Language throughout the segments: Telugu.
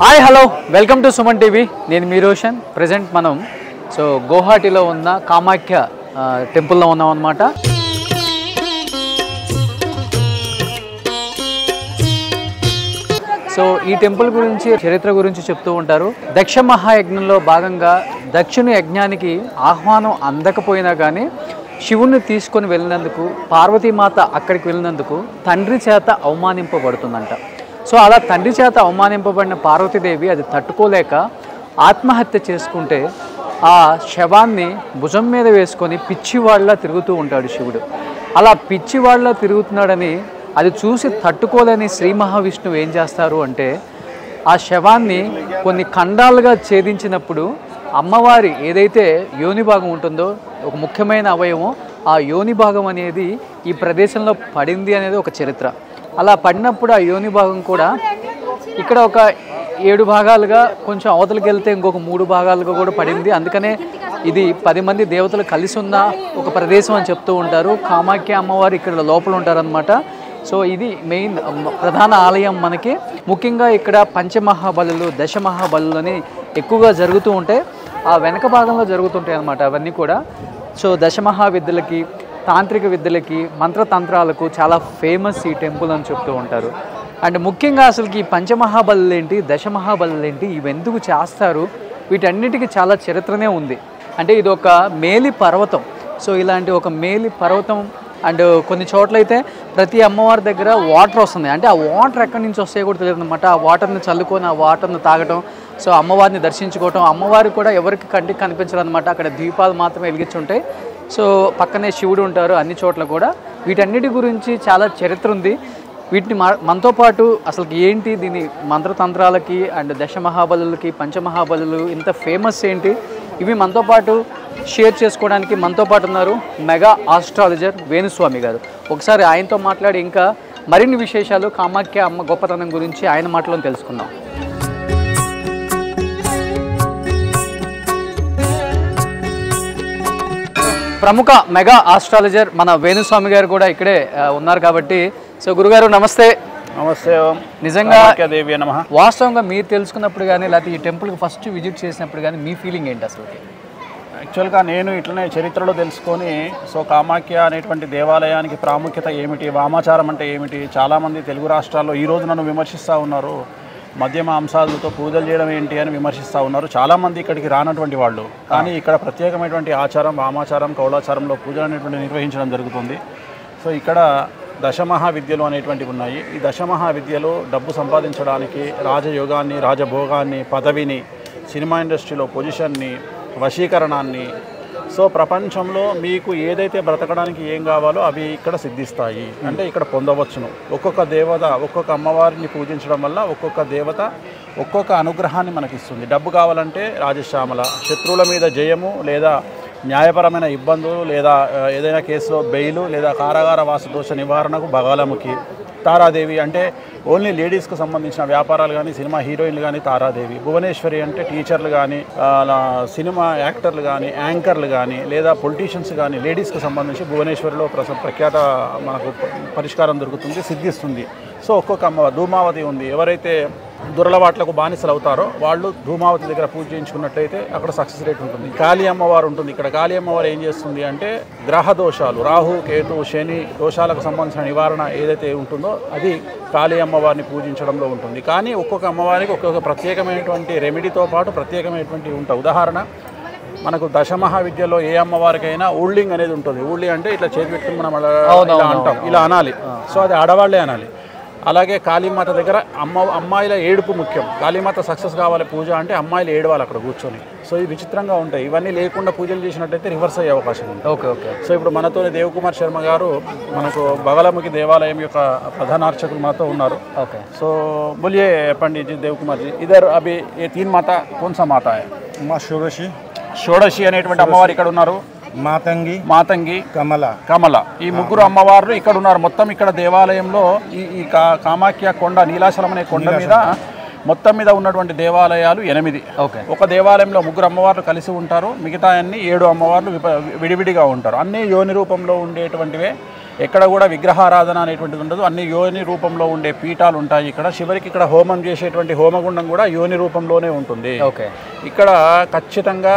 Hi hello welcome to Suman TV. నేను మీ రోషన్. ప్రజెంట్ మనం గౌహాటీలో ఉన్న కామాఖ్య టెంపుల్లో ఉన్నాం అన్నమాట. ఈ టెంపుల్ గురించి చరిత్ర గురించి చెప్తూ ఉంటారు. దక్ష మహాయజ్ఞంలో భాగంగా దక్షుని యజ్ఞానికి ఆహ్వానం అందకపోయినా కానీ శివుణ్ణి తీసుకొని వెళ్ళినందుకు, పార్వతీమాత అక్కడికి వెళ్ళినందుకు తండ్రి చేత అవమానింపబడుతుందంట. అలా తండ్రి చేత అవమానింపబడిన పార్వతీదేవి అది తట్టుకోలేక ఆత్మహత్య చేసుకుంటే ఆ శవాన్ని భుజం మీద వేసుకొని పిచ్చివాళ్ళ తిరుగుతూ ఉంటాడు శివుడు. అలా పిచ్చివాళ్ళ తిరుగుతున్నాడని అది చూసి తట్టుకోలేని శ్రీ మహావిష్ణువు ఏం చేస్తారు అంటే ఆ శవాన్ని కొన్ని ఖండాలుగా ఛేదించినప్పుడు అమ్మవారి ఏదైతే యోని భాగం ఉంటుందో, ఒక ముఖ్యమైన అవయవం, ఆ యోని భాగం అనేది ఈ ప్రదేశంలో పడింది అనేది ఒక చరిత్ర. అలా పడినప్పుడు ఆ యోని భాగం కూడా ఇక్కడ ఒక 7 భాగాలుగా, కొంచెం అవతలకి వెళ్తే ఇంకొక 3 భాగాలుగా కూడా పడింది. అందుకనే ఇది 10 మంది దేవతలు కలిసి ఉన్న ఒక ప్రదేశం అని చెప్తూ ఉంటారు. కామాఖ్య అమ్మవారు ఇక్కడ లోపల ఉంటారనమాట. ఇది మెయిన్ ప్రధాన ఆలయం మనకి. ముఖ్యంగా ఇక్కడ పంచమహాబలులు, దశమహాబలులు అని ఎక్కువగా జరుగుతూ ఉంటాయి. ఆ వెనక భాగంలో జరుగుతుంటాయి అన్నమాట అవన్నీ కూడా. దశమహావిద్యలకి, తాంత్రిక విద్యలకి, మంత్రతంత్రాలకు చాలా ఫేమస్ ఈ టెంపుల్ అని చెప్తూ ఉంటారు. అండ్ ముఖ్యంగా అసలుకి ఈ పంచమహాబలులు ఏంటి, దశమహాబలులు ఏంటి, ఇవి ఎందుకు చేస్తారు, వీటన్నిటికీ చాలా చరిత్రనే ఉంది. అంటే ఇది ఒక మేలి పర్వతం. ఇలాంటి ఒక మేలి పర్వతం. అండ్ కొన్ని చోట్లయితే ప్రతి అమ్మవారి దగ్గర వాటర్ వస్తుంది. అంటే ఆ వాటర్ ఎక్కడి నుంచి వస్తాయో కూడా తెలియదు అనమాట. ఆ వాటర్ని చల్లుకొని ఆ వాటర్ని తాగటం, అమ్మవారిని దర్శించుకోవటం. అమ్మవారికి కూడా ఎవరికి కంటికి కనిపించాలన్నమాట. అక్కడ దీపాలు మాత్రమే వెలిగించుంటాయి. పక్కనే శివుడు ఉంటారు అన్ని చోట్ల కూడా. వీటన్నిటి గురించి చాలా చరిత్ర ఉంది. వీటిని మనతో పాటు అసలు ఏంటి, దీని మంత్రతంత్రాలకి అండ్ దశమహాబలులకి, పంచమహాబలులు ఇంత ఫేమస్ ఏంటి, ఇవి మనతో పాటు షేర్ చేసుకోవడానికి మనతో పాటు ఉన్నారు మెగా ఆస్ట్రాలజర్ వేణుస్వామి గారు. ఒకసారి ఆయనతో మాట్లాడి ఇంకా మరిన్ని విశేషాలు కామాఖ్య అమ్మ గొప్పతనం గురించి ఆయన మాటలో తెలుసుకుందాం. ప్రముఖ మెగా ఆస్ట్రాలజర్ మన వేణుస్వామి గారు కూడా ఇక్కడే ఉన్నారు కాబట్టి, గురుగారు నమస్తే. నమస్తే. నిజంగా వాస్తవంగా మీరు తెలుసుకున్నప్పుడు కానీ, లేకపోతే ఈ టెంపుల్కి ఫస్ట్ విజిట్ చేసినప్పుడు కానీ మీ ఫీలింగ్ ఏంటి అసలు? యాక్చువల్గా నేను ఇట్లనే చరిత్రలో తెలుసుకొని కామాఖ్య అనేటువంటి దేవాలయానికి ప్రాముఖ్యత ఏమిటి, వామాచారం అంటే ఏమిటి, చాలామంది తెలుగు రాష్ట్రాల్లో ఈరోజు నన్ను విమర్శిస్తూ ఉన్నారు. మద్య మాంసాలతో పూజలు చేయడం ఏంటి అని విమర్శిస్తూ ఉన్నారు. చాలామంది ఇక్కడికి రానటువంటి వాళ్ళు. కానీ ఇక్కడ ప్రత్యేకమైనటువంటి ఆచారం, వామాచారం, కౌలాచారంలో పూజలు అనేటువంటి నిర్వహించడం జరుగుతుంది. ఇక్కడ దశమహావిద్యలు అనేటువంటివి ఉన్నాయి. ఈ దశమహావిద్యలు డబ్బు సంపాదించడానికి, రాజయోగాన్ని, రాజభోగాన్ని, పదవిని, సినిమా ఇండస్ట్రీలో పొజిషన్ని, వశీకరణాన్ని, ప్రపంచంలో మీకు ఏదైతే బ్రతకడానికి ఏం కావాలో అవి ఇక్కడ సిద్ధిస్తాయి. అంటే ఇక్కడ పొందవచ్చును. ఒక్కొక్క దేవత, ఒక్కొక్క అమ్మవారిని పూజించడం వల్ల ఒక్కొక్క దేవత ఒక్కొక్క అనుగ్రహాన్ని మనకిస్తుంది. డబ్బు కావాలంటే రాజశ్యామల, శత్రువుల మీద జయము, లేదా న్యాయపరమైన ఇబ్బందులు, లేదా ఏదైనా కేసులో బెయిలు, లేదా కారాగార వాస దోష నివారణకు బగాలముఖి, తారాదేవి అంటే ఓన్లీ లేడీస్కు సంబంధించిన వ్యాపారాలు కానీ, సినిమా హీరోయిన్లు కానీ తారాదేవి, భువనేశ్వరి అంటే టీచర్లు కానీ, సినిమా యాక్టర్లు కానీ, యాంకర్లు కానీ, లేదా పొలిటీషియన్స్ కానీ, లేడీస్కి సంబంధించి భువనేశ్వరిలో ప్రఖ్యాత మనకు పరిష్కారం దొరుకుతుంది, సిద్ధిస్తుంది. ఒక్కొక్క అమ్మవారు, ధూమావతి ఉంది. ఎవరైతే దురలవాట్లకు బానిసలు అవుతారో వాళ్ళు ధూమావతి దగ్గర పూజ చేయించుకున్నట్లయితే అక్కడ సక్సెస్ రేట్ ఉంటుంది. కాళీ అమ్మవారు ఉంటుంది. ఇక్కడ కాళీ అమ్మవారు ఏం చేస్తుంది అంటే గ్రహ దోషాలు, రాహు, కేతు, శని దోషాలకు సంబంధించిన నివారణ ఏదైతే ఉంటుందో అది కాళీ అమ్మవారిని పూజించడంలో ఉంటుంది. కానీ ఒక్కొక్క అమ్మవారికి ఒక్కొక్క ప్రత్యేకమైనటువంటి రెమెడీతో పాటు ప్రత్యేకమైనటువంటి ఉంటాయి. ఉదాహరణ, మనకు దశమహావిద్యలో ఏ అమ్మవారికైనా ఊళ్ళింగ్ అనేది ఉంటుంది. ఊళ్ళి అంటే ఇట్లా చేతి పెట్టుకుని మనం ఇలా అంటాం, ఇలా అనాలి. అది ఆడవాళ్లే అనాలి. అలాగే కాళీమాత దగ్గర అమ్మాయిల ఏడుపు ముఖ్యం. కాళీమాత సక్సెస్ కావాలి పూజ అంటే అమ్మాయిలు ఏడవాలి అక్కడ కూర్చొని. ఇది విచిత్రంగా ఉంటాయి. ఇవన్నీ లేకుండా పూజలు చేసినట్టయితే రివర్స్ అయ్యే అవకాశం ఉంటుంది. ఓకే. ఇప్పుడు మనతోనే దేవకుమార్ శర్మ గారు, మనకు బగలముఖి దేవాలయం యొక్క ప్రధాన అర్చకులు మనతో ఉన్నారు. ఓకే. बोलिए पंडित जी, देवकुमार जी, इधर अभी ये 3 माता कौन सा माता है? माँ షోడశి అనేటువంటి అమ్మవారు ఇక్కడ ఉన్నారు. మాతంగి, కమల, ఈ ముగ్గురు అమ్మవార్లు ఇక్కడ ఉన్నారు. మొత్తం ఇక్కడ దేవాలయంలో ఈ కామాఖ్య కొండ, నీలాచలం అనే కొండ మీద మొత్తం మీద ఉన్నటువంటి దేవాలయాలు 8. ఒక దేవాలయంలో 3 అమ్మవార్లు కలిసి ఉంటారు. మిగతా అన్ని 7 అమ్మవార్లు విడివిడిగా ఉంటారు. అన్నీ యోని రూపంలో ఉండేటువంటివే. ఎక్కడ కూడా విగ్రహారాధన అనేటువంటిది ఉండదు. అన్ని యోని రూపంలో ఉండే పీఠాలు ఉంటాయి. ఇక్కడ చివరికి ఇక్కడ హోమం చేసేటువంటి హోమగుండం కూడా యోని రూపంలోనే ఉంటుంది. ఇక్కడ ఖచ్చితంగా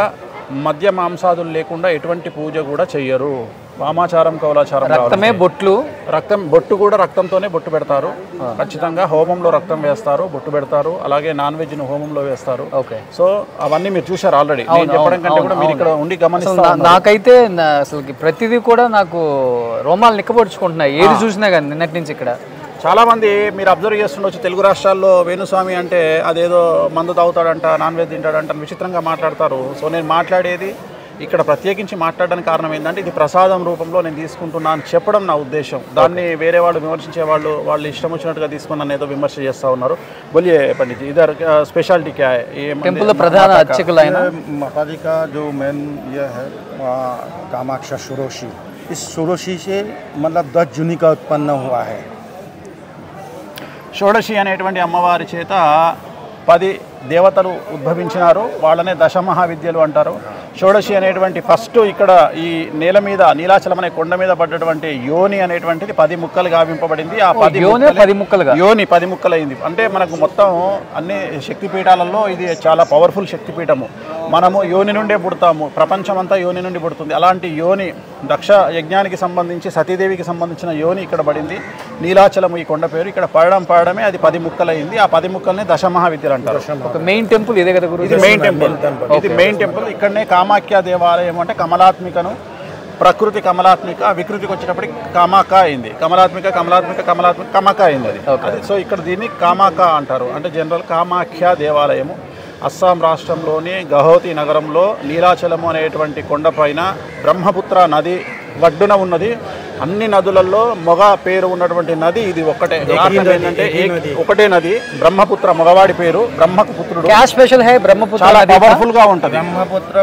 మద్య మాంసాదులు లేకుండా ఎటువంటి పూజ కూడా చెయ్యరు. వామాచారం కౌలాచారం రక్తమే బొట్లు, బొట్టు కూడా రక్తంతోనే బొట్టు పెడతారు. ఖచ్చితంగా హోమంలో రక్తం వేస్తారు, బొట్టు పెడతారు. అలాగే నాన్ వెజ్ ను హోమంలో వేస్తారు. సో అవన్నీ మీరు చూశారు ఆల్రెడీ. నేను చెప్పడం కంటే కూడా మీరు ఇక్కడ ఉండి గమనిస్తారు. నాకైతే అసలు ప్రతిదీ కూడా నాకు రోమాలు నిక్కబొడుచుకుంటున్నాయి ఏది చూసినా కానీ నిన్నటి నుంచి. ఇక్కడ చాలామంది మీరు అబ్జర్వ్ చేస్తుండొచ్చు, తెలుగు రాష్ట్రాల్లో వేణుస్వామి అంటే అదేదో మందు తాగుతాడంట, నాన్ వెజ్ తింటాడంట విచిత్రంగా మాట్లాడతారు. సో నేను మాట్లాడేది ఇక్కడ ప్రత్యేకించి మాట్లాడడానికి కారణం ఏంటంటే ఇది ప్రసాదం రూపంలో నేను తీసుకుంటున్నాను చెప్పడం నా ఉద్దేశం. దాన్ని వేరే వాళ్ళు విమర్శించే వాళ్ళు ఇష్టం వచ్చినట్టుగా తీసుకుని ఏదో విమర్శ చేస్తూ ఉన్నారు. బోలియే పండిత్ ఇదర్ స్పెషాలిటీ క్యా హై? టెంపుల్ ప్రధాన అర్చకులు ఆయన माताजी का जो मेन ये है कामाक्षा षोडशी, इस षोडशी से मतलब 10 जून का उत्पन्न हुआ है. షోడశి అనేటువంటి అమ్మవారి చేత 10 దేవతలు ఉద్భవించినారు. వాళ్ళనే దశమహావిద్యలు అంటారు. షోడశి అనేటువంటి ఫస్ట్ ఇక్కడ ఈ నేల మీద నీలాచలం అనే కొండ మీద పడ్డటువంటి యోని అనేటువంటిది 10 ముక్కలు గావింపబడింది. ఆ 10 ముక్కలైంది. అంటే మనకు మొత్తం అన్ని శక్తిపీఠాలలో ఇది చాలా పవర్ఫుల్ శక్తిపీఠము. మనము యోని నుండే పుడతాము, ప్రపంచమంతా యోని నుండి పుడుతుంది. అలాంటి యోని దక్ష యజ్ఞానికి సంబంధించి సతీదేవికి సంబంధించిన యోని ఇక్కడ పడింది. నీలాచలము ఈ కొండ పేరు. ఇక్కడ పడడమే అది 10 ముక్కలైంది. ఆ 10 ముక్కల్ని దశమహావిద్యలు అంటారు. మెయిన్ టెంపుల్ ఇదే కదా గురు? ఇది మెయిన్ టెంపుల్. ఇక్కడనే కామాఖ్య దేవాలయం అంటే కమలాత్మికను, ప్రకృతి కమలాత్మిక, వికృతికి వచ్చేటప్పటికి కామాక అయింది. కమక అయింది అది. సో ఇక్కడ దీన్ని కామాక అంటారు. అంటే జనరల్ కామాఖ్య దేవాలయము అస్సాం రాష్ట్రంలోని గౌహతి నగరంలో నీలాచలము అనేటువంటి కొండపైన బ్రహ్మపుత్ర నది ఒడ్డున ఉన్నది. అన్ని నదులలో మొగ పేరు ఉన్నటువంటి నది ఇది ఒక్కటే. ఏంటంటే ఒకటే నది, బ్రహ్మపుత్ర మగవాడి పేరు, బ్రహ్మకు పుత్రుడు. స్పెషల్ హై బ్రహ్మపుత్ర, చాలా పవర్ఫుల్ గా ఉంటుంది. ब्रह्मपुत्र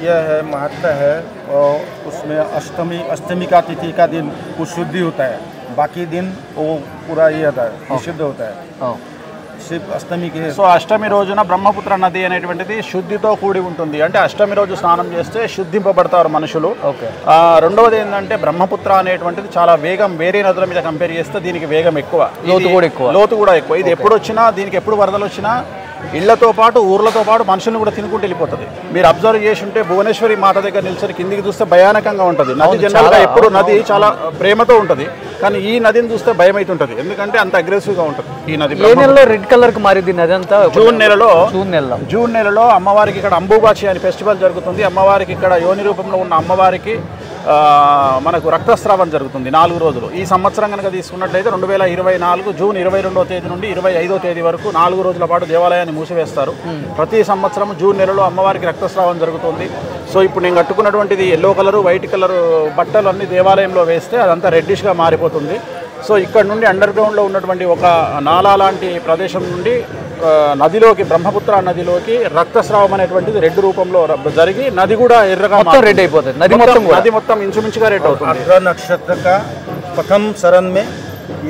ये है महत्व है और उसमें अष्टमी का तिथि का दिन वो शुद्धि होता है, बाकी दिन वो पूरा ये होता है, विशुद्ध होता है. సో అష్టమి రోజున బ్రహ్మపుత్ర నది అనేటువంటిది శుద్ధితో కూడి ఉంటుంది. అంటే అష్టమి రోజు స్నానం చేస్తే శుద్ధింపబడతారు మనుషులు. రెండవది ఏంటంటే బ్రహ్మపుత్ర అనేటువంటిది చాలా వేగం, వేరే నదుల మీద కంపేర్ చేస్తే దీనికి వేగం ఎక్కువ, లోతు కూడా ఎక్కువ. ఇది ఎప్పుడు వచ్చినా, దీనికి ఎప్పుడు వరదలు వచ్చినా ఇళ్లతో పాటు ఊర్లతో పాటు మనుషులను కూడా తినుకుంటూ వెళ్ళిపోతుంది. మీరు అబ్జర్వ్ చేసి ఉంటే భువనేశ్వరి మాత దగ్గర నిలిచి కిందికి చూస్తే భయానకంగా ఉంటుంది. నది జనరల్గా ఎప్పుడు నది చాలా ప్రేమతో ఉంటుంది, కానీ ఈ నదిని చూస్తే భయం అవుతుంటుంది. ఎందుకంటే అంత అగ్రెసివ్ గా ఉంటుంది ఈ నది. రెడ్ కలర్ కు మారింది నది అంతా. జూన్ నెలలో అమ్మవారికి ఇక్కడ అంబుబాచి అని ఫెస్టివల్ జరుగుతుంది. అమ్మవారికి ఇక్కడ యోని రూపంలో ఉన్న అమ్మవారికి మనకు రక్తస్రావం జరుగుతుంది 4 రోజులు. ఈ సంవత్సరం కనుక తీసుకున్నట్లయితే 2024 జూన్ 22వ తేదీ నుండి 25వ తేదీ వరకు 4 రోజుల పాటు దేవాలయాన్ని మూసివేస్తారు. ప్రతి సంవత్సరం జూన్ నెలలో అమ్మవారికి రక్తస్రావం జరుగుతుంది. సో ఇప్పుడు నేను కట్టుకున్నటువంటిది ఎల్లో కలరు, వైట్ కలరు బట్టలు అన్ని దేవాలయంలో వేస్తే అదంతా రెడ్డిష్గా మారిపోతుంది. సో ఇక్కడ నుండి అండర్ గ్రౌండ్లో ఉన్నటువంటి ఒక నాలా లాంటి ప్రదేశం నుండి నదిలోకి, బ్రహ్మపుత్ర నదిలోకి రక్తస్రావం అనేటువంటిది రెడ్ రూపంలో జరిగి నది కూడా ఎర్రగా రెడ్ అయిపోతుంది. నది మొత్తం ఇంచుమించుగా రెడ్ అవుతుంది. आरुद्रा नक्षत्र का प्रथम शरण में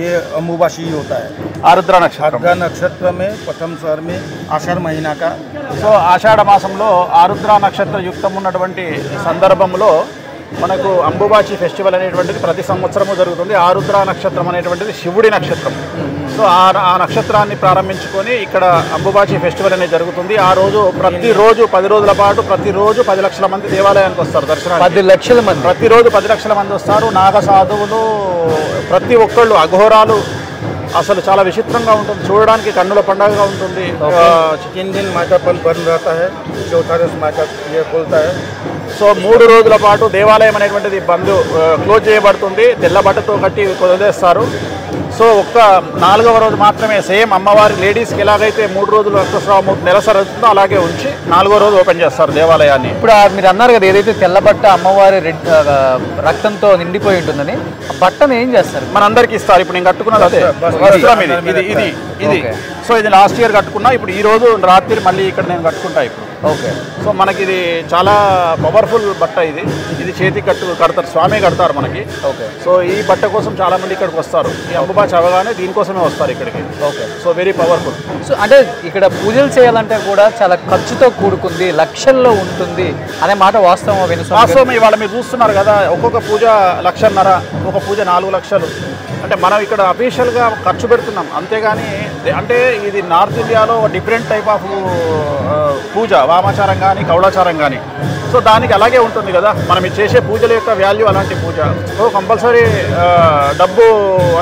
ये अम्बुबाची होता है. आरुद्रा नक्षत्र में प्रथम शरण में आषाढ़ महीना का. సో ఆషాఢ మాసంలో ఆరుద్ర నక్షత్ర యుక్తం ఉన్నటువంటి సందర్భంలో మనకు అంబుబాచి ఫెస్టివల్ అనేటువంటిది ప్రతి సంవత్సరము జరుగుతుంది. ఆరుద్ర నక్షత్రం అనేటువంటిది శివుడి నక్షత్రం. సో ఆ నక్షత్రాన్ని ప్రారంభించుకొని ఇక్కడ అంబుబాచి ఫెస్టివల్ అనేది జరుగుతుంది. ఆ రోజు ప్రతిరోజు 10 రోజుల పాటు ప్రతిరోజు 10 లక్షల మంది దేవాలయానికి వస్తారు దర్శనానికి. 10 లక్షల మంది ప్రతిరోజు 10 లక్షల మంది వస్తారు. నాగ సాధువులు ప్రతి ఒక్కళ్ళు, అఘోరాలు. అసలు చాలా విచిత్రంగా ఉంటుంది, చూడడానికి కన్నుల పండుగగా ఉంటుంది. 3 दिन माता बंद रहता है, चौथा दिन माता ये खुलता है. సో 3 రోజుల పాటు దేవాలయం అనేటువంటిది క్లోజ్ చేయబడుతుంది. తెల్ల బట్టతో కట్టి వదిలేస్తారు. సో ఒక్క 4వ రోజు మాత్రమే సేమ్ అమ్మవారి లేడీస్కి ఎలాగైతే 3 రోజులు రక్తస్రావం నెలసరి అవుతుందో అలాగే ఉంచి 4వ రోజు ఓపెన్ చేస్తారు దేవాలయాన్ని. ఇప్పుడు మీరు అన్నారు కదా ఏదైతే తెల్ల బట్ట అమ్మవారి రక్తంతో నిండిపోయి ఉంటుందని, ఆ బట్టను ఏం చేస్తారు? మనందరికి ఇస్తారు. ఇప్పుడు నేను కట్టుకున్నది అదే వస్త్రం ఇది. సో ఇది లాస్ట్ ఇయర్ కట్టుకున్నా. ఇప్పుడు ఈ రోజు రాత్రి మళ్ళీ ఇక్కడ నేను కట్టుకుంటా. ఇప్పుడు ఓకే. సో మనకి ఇది చాలా పవర్ఫుల్ బట్ట. ఇది చేతి కడతారు, స్వామి కడతారు మనకి. ఓకే. సో ఈ బట్ట కోసం చాలా మంది ఇక్కడికి వస్తారు. ఈ అంబుబాచి అవగానే దీనికోసమే వస్తారు ఇక్కడికి. Okay. So very powerful. So అంటే ఇక్కడ పూజలు చేయాలంటే కూడా చాలా ఖర్చుతో కూడుకుంది, లక్షల్లో ఉంటుంది అనే మాట వాస్తవం. వాస్తవం. ఇవాళ మీరు చూస్తున్నారు కదా, ఒక్కొక్క పూజ 1,50,000, ఒక పూజ 4 లక్షలు. అంటే మనం ఇక్కడ అఫీషియల్గా ఖర్చు పెడుతున్నాం, అంతేగాని అంటే ఇది నార్త్ ఇండియాలో డిఫరెంట్ టైప్ ఆఫ్ పూజ, వామాచారం కానీ కౌళాచారం కానీ. సో దానికి అలాగే ఉంటుంది కదా, మనం చేసే పూజల యొక్క వాల్యూ అలాంటి పూజ. సో కంపల్సరీ డబ్బు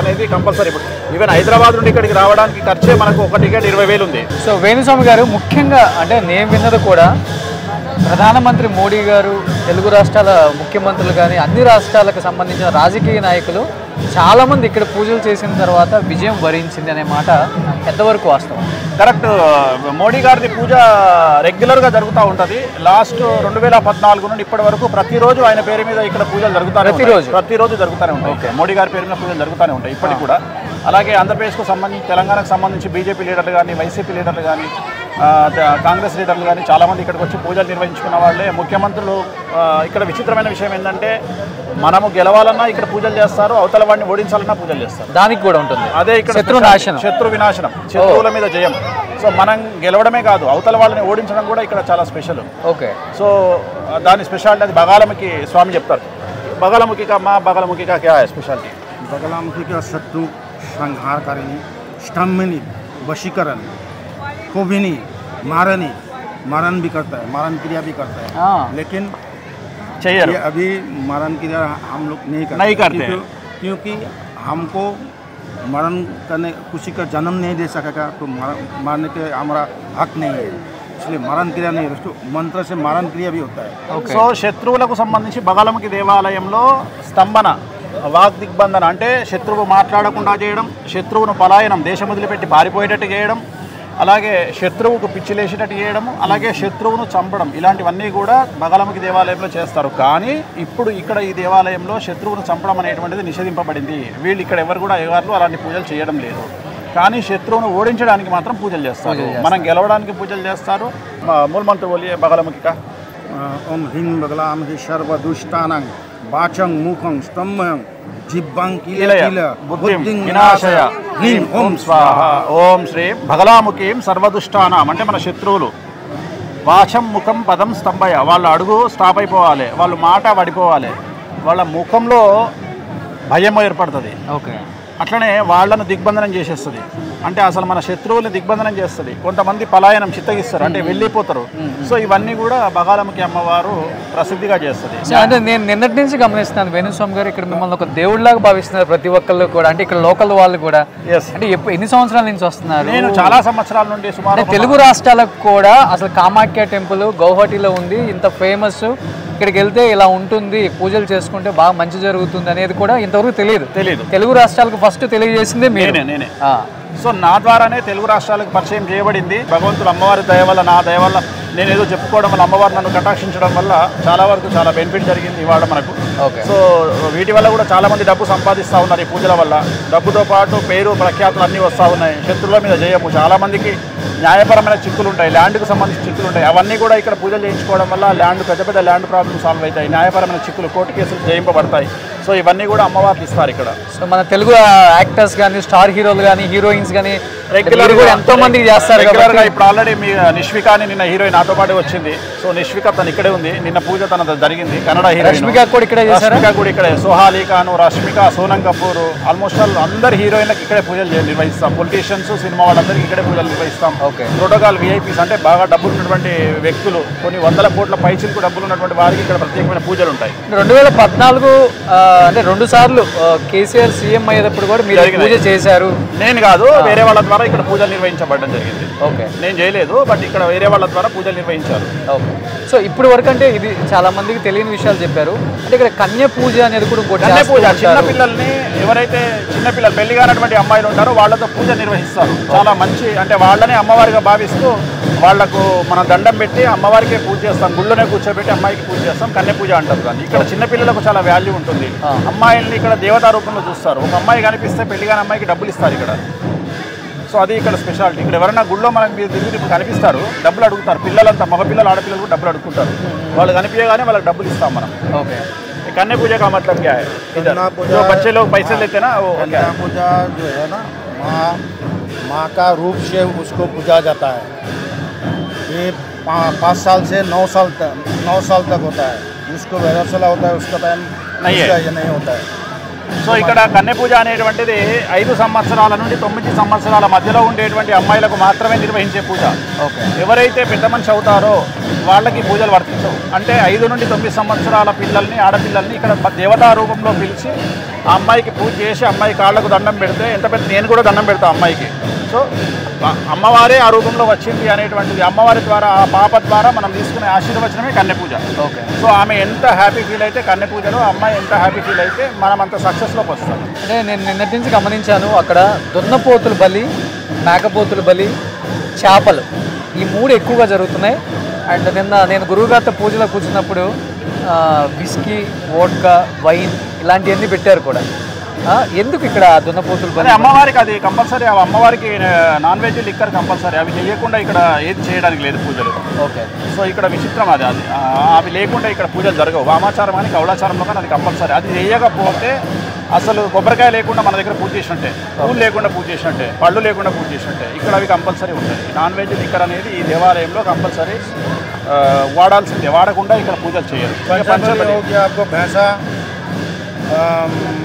అనేది కంపల్సరీ. ఇప్పుడు ఈవెన్ హైదరాబాద్ నుండి ఇక్కడికి రావడానికి ఖర్చే మనకు ఒక టికెట్ 20,000 ఉంది. సో వేణుస్వామి గారు, ముఖ్యంగా అంటే నేను విన్నది కూడా ప్రధానమంత్రి మోడీ గారు, తెలుగు రాష్ట్రాల ముఖ్యమంత్రులు కానీ అన్ని రాష్ట్రాలకు సంబంధించిన రాజకీయ నాయకులు చాలామంది ఇక్కడ పూజలు చేసిన తర్వాత విజయం వరించింది అనే మాట ఎంతవరకు వాస్తవం? కరెక్ట్. మోడీ గారిది పూజ రెగ్యులర్గా జరుగుతూ ఉంటుంది. లాస్ట్ 2014 నుండి ఇప్పటి వరకు ప్రతిరోజు ఆయన పేరు మీద ఇక్కడ పూజలు జరుగుతాయి. ప్రతిరోజు జరుగుతూనే ఉంటాయి. ఓకే. మోడీ గారి పేరు మీద పూజలు జరుగుతూనే ఉంటాయి ఇప్పటికి కూడా. అలాగే ఆంధ్రప్రదేశ్కు సంబంధించి, తెలంగాణకు సంబంధించి బీజేపీ లీడర్లు కానీ, వైసీపీ లీడర్లు కానీ, కాంగ్రెస్ లీడర్లు కానీ చాలామంది ఇక్కడికి వచ్చి పూజలు నిర్వహించుకున్న వాళ్ళే. ముఖ్యమంత్రులు ఇక్కడ విచిత్రమైన విషయం ఏంటంటే, మనము గెలవాలన్నా ఇక్కడ పూజలు చేస్తారు, అవతల వాడిని ఓడించాలన్నా పూజలు చేస్తారు. దానికి కూడా ఉంటుంది. అదే ఇక్కడ శత్రు వినాశనం, శత్రువుల మీద జయం. సో మనం గెలవడమే కాదు, అవతల వాళ్ళని ఓడించడం కూడా ఇక్కడ చాలా స్పెషల్. ఓకే. సో దాని స్పెషాలిటీ అది బగాలముఖి స్వామి చెప్తారు. బగాలముఖి కా బగాలముఖి కా క్యా హై స్పెషాలిటీ? बगलामुखी का शत्रु संहारकारिणी, स्तंभनी, वशीकरण, कोभिनी, मारन भी करता है, मारन क्रिया भी करता है। लेकिन चाहिए अभी मारन क्रिया हम लोग नहीं करते क्योंकि हमको मरण करने, किसी का जन्म नहीं दे सकेगा तो मारने के हमारा हक नहीं है, इसलिए मारन क्रिया नहीं है। मंत्र से मारन क्रिया भी होता है। సో శత్రువులకు సంబంధించి బగాలముఖి దేవాలయంలో స్తంభన, వాగ్దిగ్బంధన అంటే శత్రువు మాట్లాడకుండా చేయడం, శత్రువును పలాయనం, దేశం వదిలిపెట్టి పారిపోయేటట్టు చేయడం, అలాగే శత్రువుకు పిచ్చిలేసేటట్టు చేయడం, అలాగే శత్రువును చంపడం, ఇలాంటివన్నీ కూడా బగాలముఖి దేవాలయంలో చేస్తారు. కానీ ఇప్పుడు ఇక్కడ ఈ దేవాలయంలో శత్రువును చంపడం అనేటువంటిది నిషేధింపబడింది. వీళ్ళు ఇక్కడ ఎవరు కూడా అయ్యగారులు అలాంటి పూజలు చేయడం లేదు. కానీ శత్రువును ఓడించడానికి మాత్రం పూజలు చేస్తారు, మనం గెలవడానికి పూజలు చేస్తారు. మూలమంత్ర బోలియే బగాలముఖిక. ఓం హ్రీం బగలాముఖి సర్వదుష్టానాం వాచం ముఖం స్తంభం జిబ్బాం కిలకిల బుద్ధిం వినాశయ హ్రీం ఓం స్వాహ. ఓం శ్రీ బగలాముఖీం సర్వదుష్టానాం అంటే మన శత్రువులు. వాచం ముఖం పదం స్తంభయ, వాళ్ళ అడుగు స్టాప్ అయిపోవాలి, వాళ్ళ మాట పడిపోవాలి, వాళ్ళ ముఖంలో భయం ఏర్పడుతుంది. ఓకే. అట్లనే వాళ్ళను దిగ్బంధనం చేసేస్తుంది. అంటే అసలు మన శత్రువుల్ని దిగ్బంధనం చేస్తుంది. కొంతమంది పలాయనం, చిత్తగిస్తారు, అంటే వెళ్ళిపోతారు. సో ఇవన్నీ కూడా బగాలముఖి అమ్మవారు ప్రసిద్ధిగా చేస్తుంది. అంటే నేను నిన్నటి నుంచి గమనిస్తున్నాను వేణుస్వామి గారు, ఇక్కడ మిమ్మల్ని ఒక దేవుడిలాగా భావిస్తున్నారు ప్రతి ఒక్కళ్ళు కూడా. అంటే ఇక్కడ లోకల్ వాళ్ళు కూడా. అంటే ఎన్ని సంవత్సరాల నుంచి వస్తున్నారు? నేను చాలా సంవత్సరాల నుండి, సుమారు తెలుగు రాష్ట్రాలకు కూడా అసలు కామాఖ్య టెంపుల్ గౌహటిలో ఉంది, ఇంత ఫేమస్. ఇక్కడికి వెళ్తే ఇలా ఉంటుంది, పూజలు చేసుకుంటే బాగా మంచి జరుగుతుంది అనేది కూడా ఇంతవరకు తెలియదు. తెలుగు రాష్ట్రాలకు ఫస్ట్ తెలియజేసిందే నేనే. సో నా ద్వారానే తెలుగు రాష్ట్రాలకు పరిచయం చేయబడింది. భగవంతుడు అమ్మవారి దయ వల్ల, నా దయ వల్ల, నేను ఏదో చెప్పుకోవడం వల్ల, అమ్మవారు నన్ను కటాక్షించడం వల్ల చాలా వరకు చాలా బెనిఫిట్ జరిగింది ఇవాళ మనకు. సో వీటి వల్ల కూడా చాలామంది డబ్బు సంపాదిస్తూ ఉన్నారు ఈ పూజల వల్ల. డబ్బుతో పాటు పేరు ప్రఖ్యాతులు అన్నీ వస్తూ ఉన్నాయి. శత్రువుల మీద జయము. చాలామందికి న్యాయపరమైన చిక్కులు ఉంటాయి, ల్యాండ్కి సంబంధించిన చిక్కులు ఉంటాయి. అవన్నీ కూడా ఇక్కడ పూజలు చేయించుకోవడం వల్ల ల్యాండ్, పెద్ద పెద్ద ల్యాండ్ ప్రాబ్లమ్స్ సాల్వ్ అవుతాయి. న్యాయపరమైన చిక్కులు, కోర్టు కేసులు జయింపబడతాయి. సో ఇవన్నీ కూడా అమ్మవారికి ఇస్తారు ఇక్కడ. సో మన తెలుగు యాక్టర్స్ కానీ, స్టార్ హీరోలు కానీ, హీరోయిన్స్ కానీ రెగ్యులర్గా ఎంతో మందికి చేస్తారు రెగ్యులర్గా. ఇప్పుడు ఆల్రెడీ మీ నిష్విక అని నిన్న హీరోయిన్ నాతో పాటు వచ్చింది. సో నిష్విక తను ఇక్కడే ఉంది, నిన్న పూజ తన జరిగింది. కన్నడ హీరోయిన్ రష్మిక కూడా ఇక్కడే చేశారు. రష్మిక కూడా ఇక్కడే. సోహాలి ఖాను, రష్మిక, సోనం కపూర్, ఆల్మోస్ట్ అందరు హీరోయిన్లకు ఇక్కడే పూజలు నిర్వహిస్తాం. పొలిటీషియన్స్, సినిమా వాళ్ళందరికీ ఇక్కడే పూజలు నిర్వహిస్తాం. ఓకే. ప్రోటోకాల్ విఐపీస్ అంటే బాగా డబ్బులు ఉన్నటువంటి వ్యక్తులు, కొన్ని వందల కోట్ల పైచిలకు డబ్బులు ఉన్నటువంటి వారికి ఇక్కడ ప్రత్యేకమైన పూజలు ఉంటాయి. 2014 అంటే 2 సార్లు కేసీఆర్ సీఎం అయ్యేటప్పుడు కూడా మీరు పూజ చేశారు. నేను కాదు, వేరే వాళ్ళ ద్వారా ఇక్కడ పూజలు నిర్వహించబడడం జరిగింది. ఓకే. నేను చేయలేదు, బట్ ఇక్కడ వేరే వాళ్ళ ద్వారా పూజలు నిర్వహించారు. ఓకే. సో ఇప్పుడు వరకు అంటే ఇది చాలా మందికి తెలియని విషయాలు చెప్పారు. అంటే ఇక్కడ కన్య పూజ అనేది కూడా కన్య పూజ, చిన్నపిల్లల్ని ఎవరైతే చిన్నపిల్లలు పెళ్లి కానటువంటి అమ్మాయిలు ఉంటారో వాళ్ళతో పూజ నిర్వహిస్తారు. చాలా మంచి, అంటే వాళ్ళనే అమ్మవారిగా భావిస్తూ వాళ్లకు మనం దండం పెట్టి అమ్మవారికే పూజ చేస్తాం. గుళ్ళోనే కూర్చోబెట్టి అమ్మాయికి పూజ చేస్తాం. కన్య పూజ అంటారు దాన్ని. ఇక్కడ చిన్నపిల్లలకు చాలా వాల్యూ ఉంటుంది. అమ్మాయిల్ని ఇక్కడ దేవతా రూపంలో చూస్తారు. ఒక అమ్మాయి కనిపిస్తే పెళ్లి కాని అమ్మాయికి డబ్బులు ఇస్తారు ఇక్కడ. సో అది ఇక్కడ స్పెషాలిటీ. ఇక్కడ ఎవరైనా గుళ్ళో మనకు మీరు తిరిగి ఇప్పుడు కనిపిస్తారు, డబ్బులు అడుగుతారు. పిల్లలంతా మగపిల్లలు ఆడపిల్లలు కూడా డబ్బులు అడుగుతుంటారు. వాళ్ళు కనిపించగానే వాళ్ళకి డబ్బులు ఇస్తాం మనం. ఓకే. कन्या पूजा का मतलब क्या है? जो बच्चे लोग पैसे लेते हैं ना वो कन्या पूजा जो है ना माँ का रूप से उसको पूजा जाता है। ये 5 साल से 9 साल तक होता है। उसको वैरासला होता है, उसका टाइम नहीं है, ये नहीं होता है। సో ఇక్కడ కన్య పూజ అనేటువంటిది 5 సంవత్సరాల నుండి 9 సంవత్సరాల మధ్యలో ఉండేటువంటి అమ్మాయిలకు మాత్రమే నిర్వహించే పూజ. ఓకే. ఎవరైతే పెద్ద మనిషి అవుతారో వాళ్ళకి పూజలు వర్తించవు. అంటే 5 నుండి 9 సంవత్సరాల పిల్లల్ని ఆడపిల్లల్ని ఇక్కడ దేవతా రూపంలో పిలిచి ఆ అమ్మాయికి పూజ చేసి అమ్మాయి కాళ్ళకు దండం పెడితే ఎంత పెద్ద నేను కూడా దండం పెడతా అమ్మాయికి. సో అమ్మవారే ఆ రూపంలో వచ్చింది అనేటువంటిది అమ్మవారి ద్వారా ఆ పాప ద్వారా మనం తీసుకునే ఆశీర్వచనమే కన్య పూజ. ఓకే. సో ఆమె ఎంత హ్యాపీ ఫీల్ అయితే కన్య పూజలో అమ్మాయి ఎంత హ్యాపీ ఫీల్ అయితే మనం అంత సక్సెస్లోకి వస్తాం. అంటే నేను నిన్నటి నుంచి గమనించాను అక్కడ దున్నపోతుల బలి, మేకపోతుల బలి, చేపలు ఈ 3 ఎక్కువగా జరుగుతున్నాయి. అండ్ నిన్న నేను గురువుగారితో పూజలో కూర్చున్నప్పుడు విస్కీ, వోడ్కా, వైన్ ఇలాంటివన్నీ పెట్టారు కూడా. ఎందుకు ఇక్కడ దున్నపోతులు బలి? అమ్మవారికి అది కంపల్సరీ. అమ్మవారికి నాన్ వెజ్, లిక్కర్ కంపల్సరీ. అవి చేయకుండా ఇక్కడ ఏది చేయడానికి లేదు పూజలు. ఓకే. సో ఇక్కడ విచిత్రం అది అవి లేకుండా ఇక్కడ పూజలు జరగవు. వామాచారం కానీ కౌలాచారంలో కానీ అది కంపల్సరీ. అది చేయకపోతే అసలు కొబ్బరికాయ లేకుండా మన దగ్గర పూజ చేసినట్టే, పూలు లేకుండా పూజ చేసినట్టే, పళ్ళు లేకుండా పూజ చేసినట్టే. ఇక్కడ అవి కంపల్సరీ ఉంటాయి. నాన్ వెజ్, లిక్కర్ అనేది ఈ దేవాలయంలో కంపల్సరీ వాడాల్సిందే. వాడకుండా ఇక్కడ పూజలు చేయరు.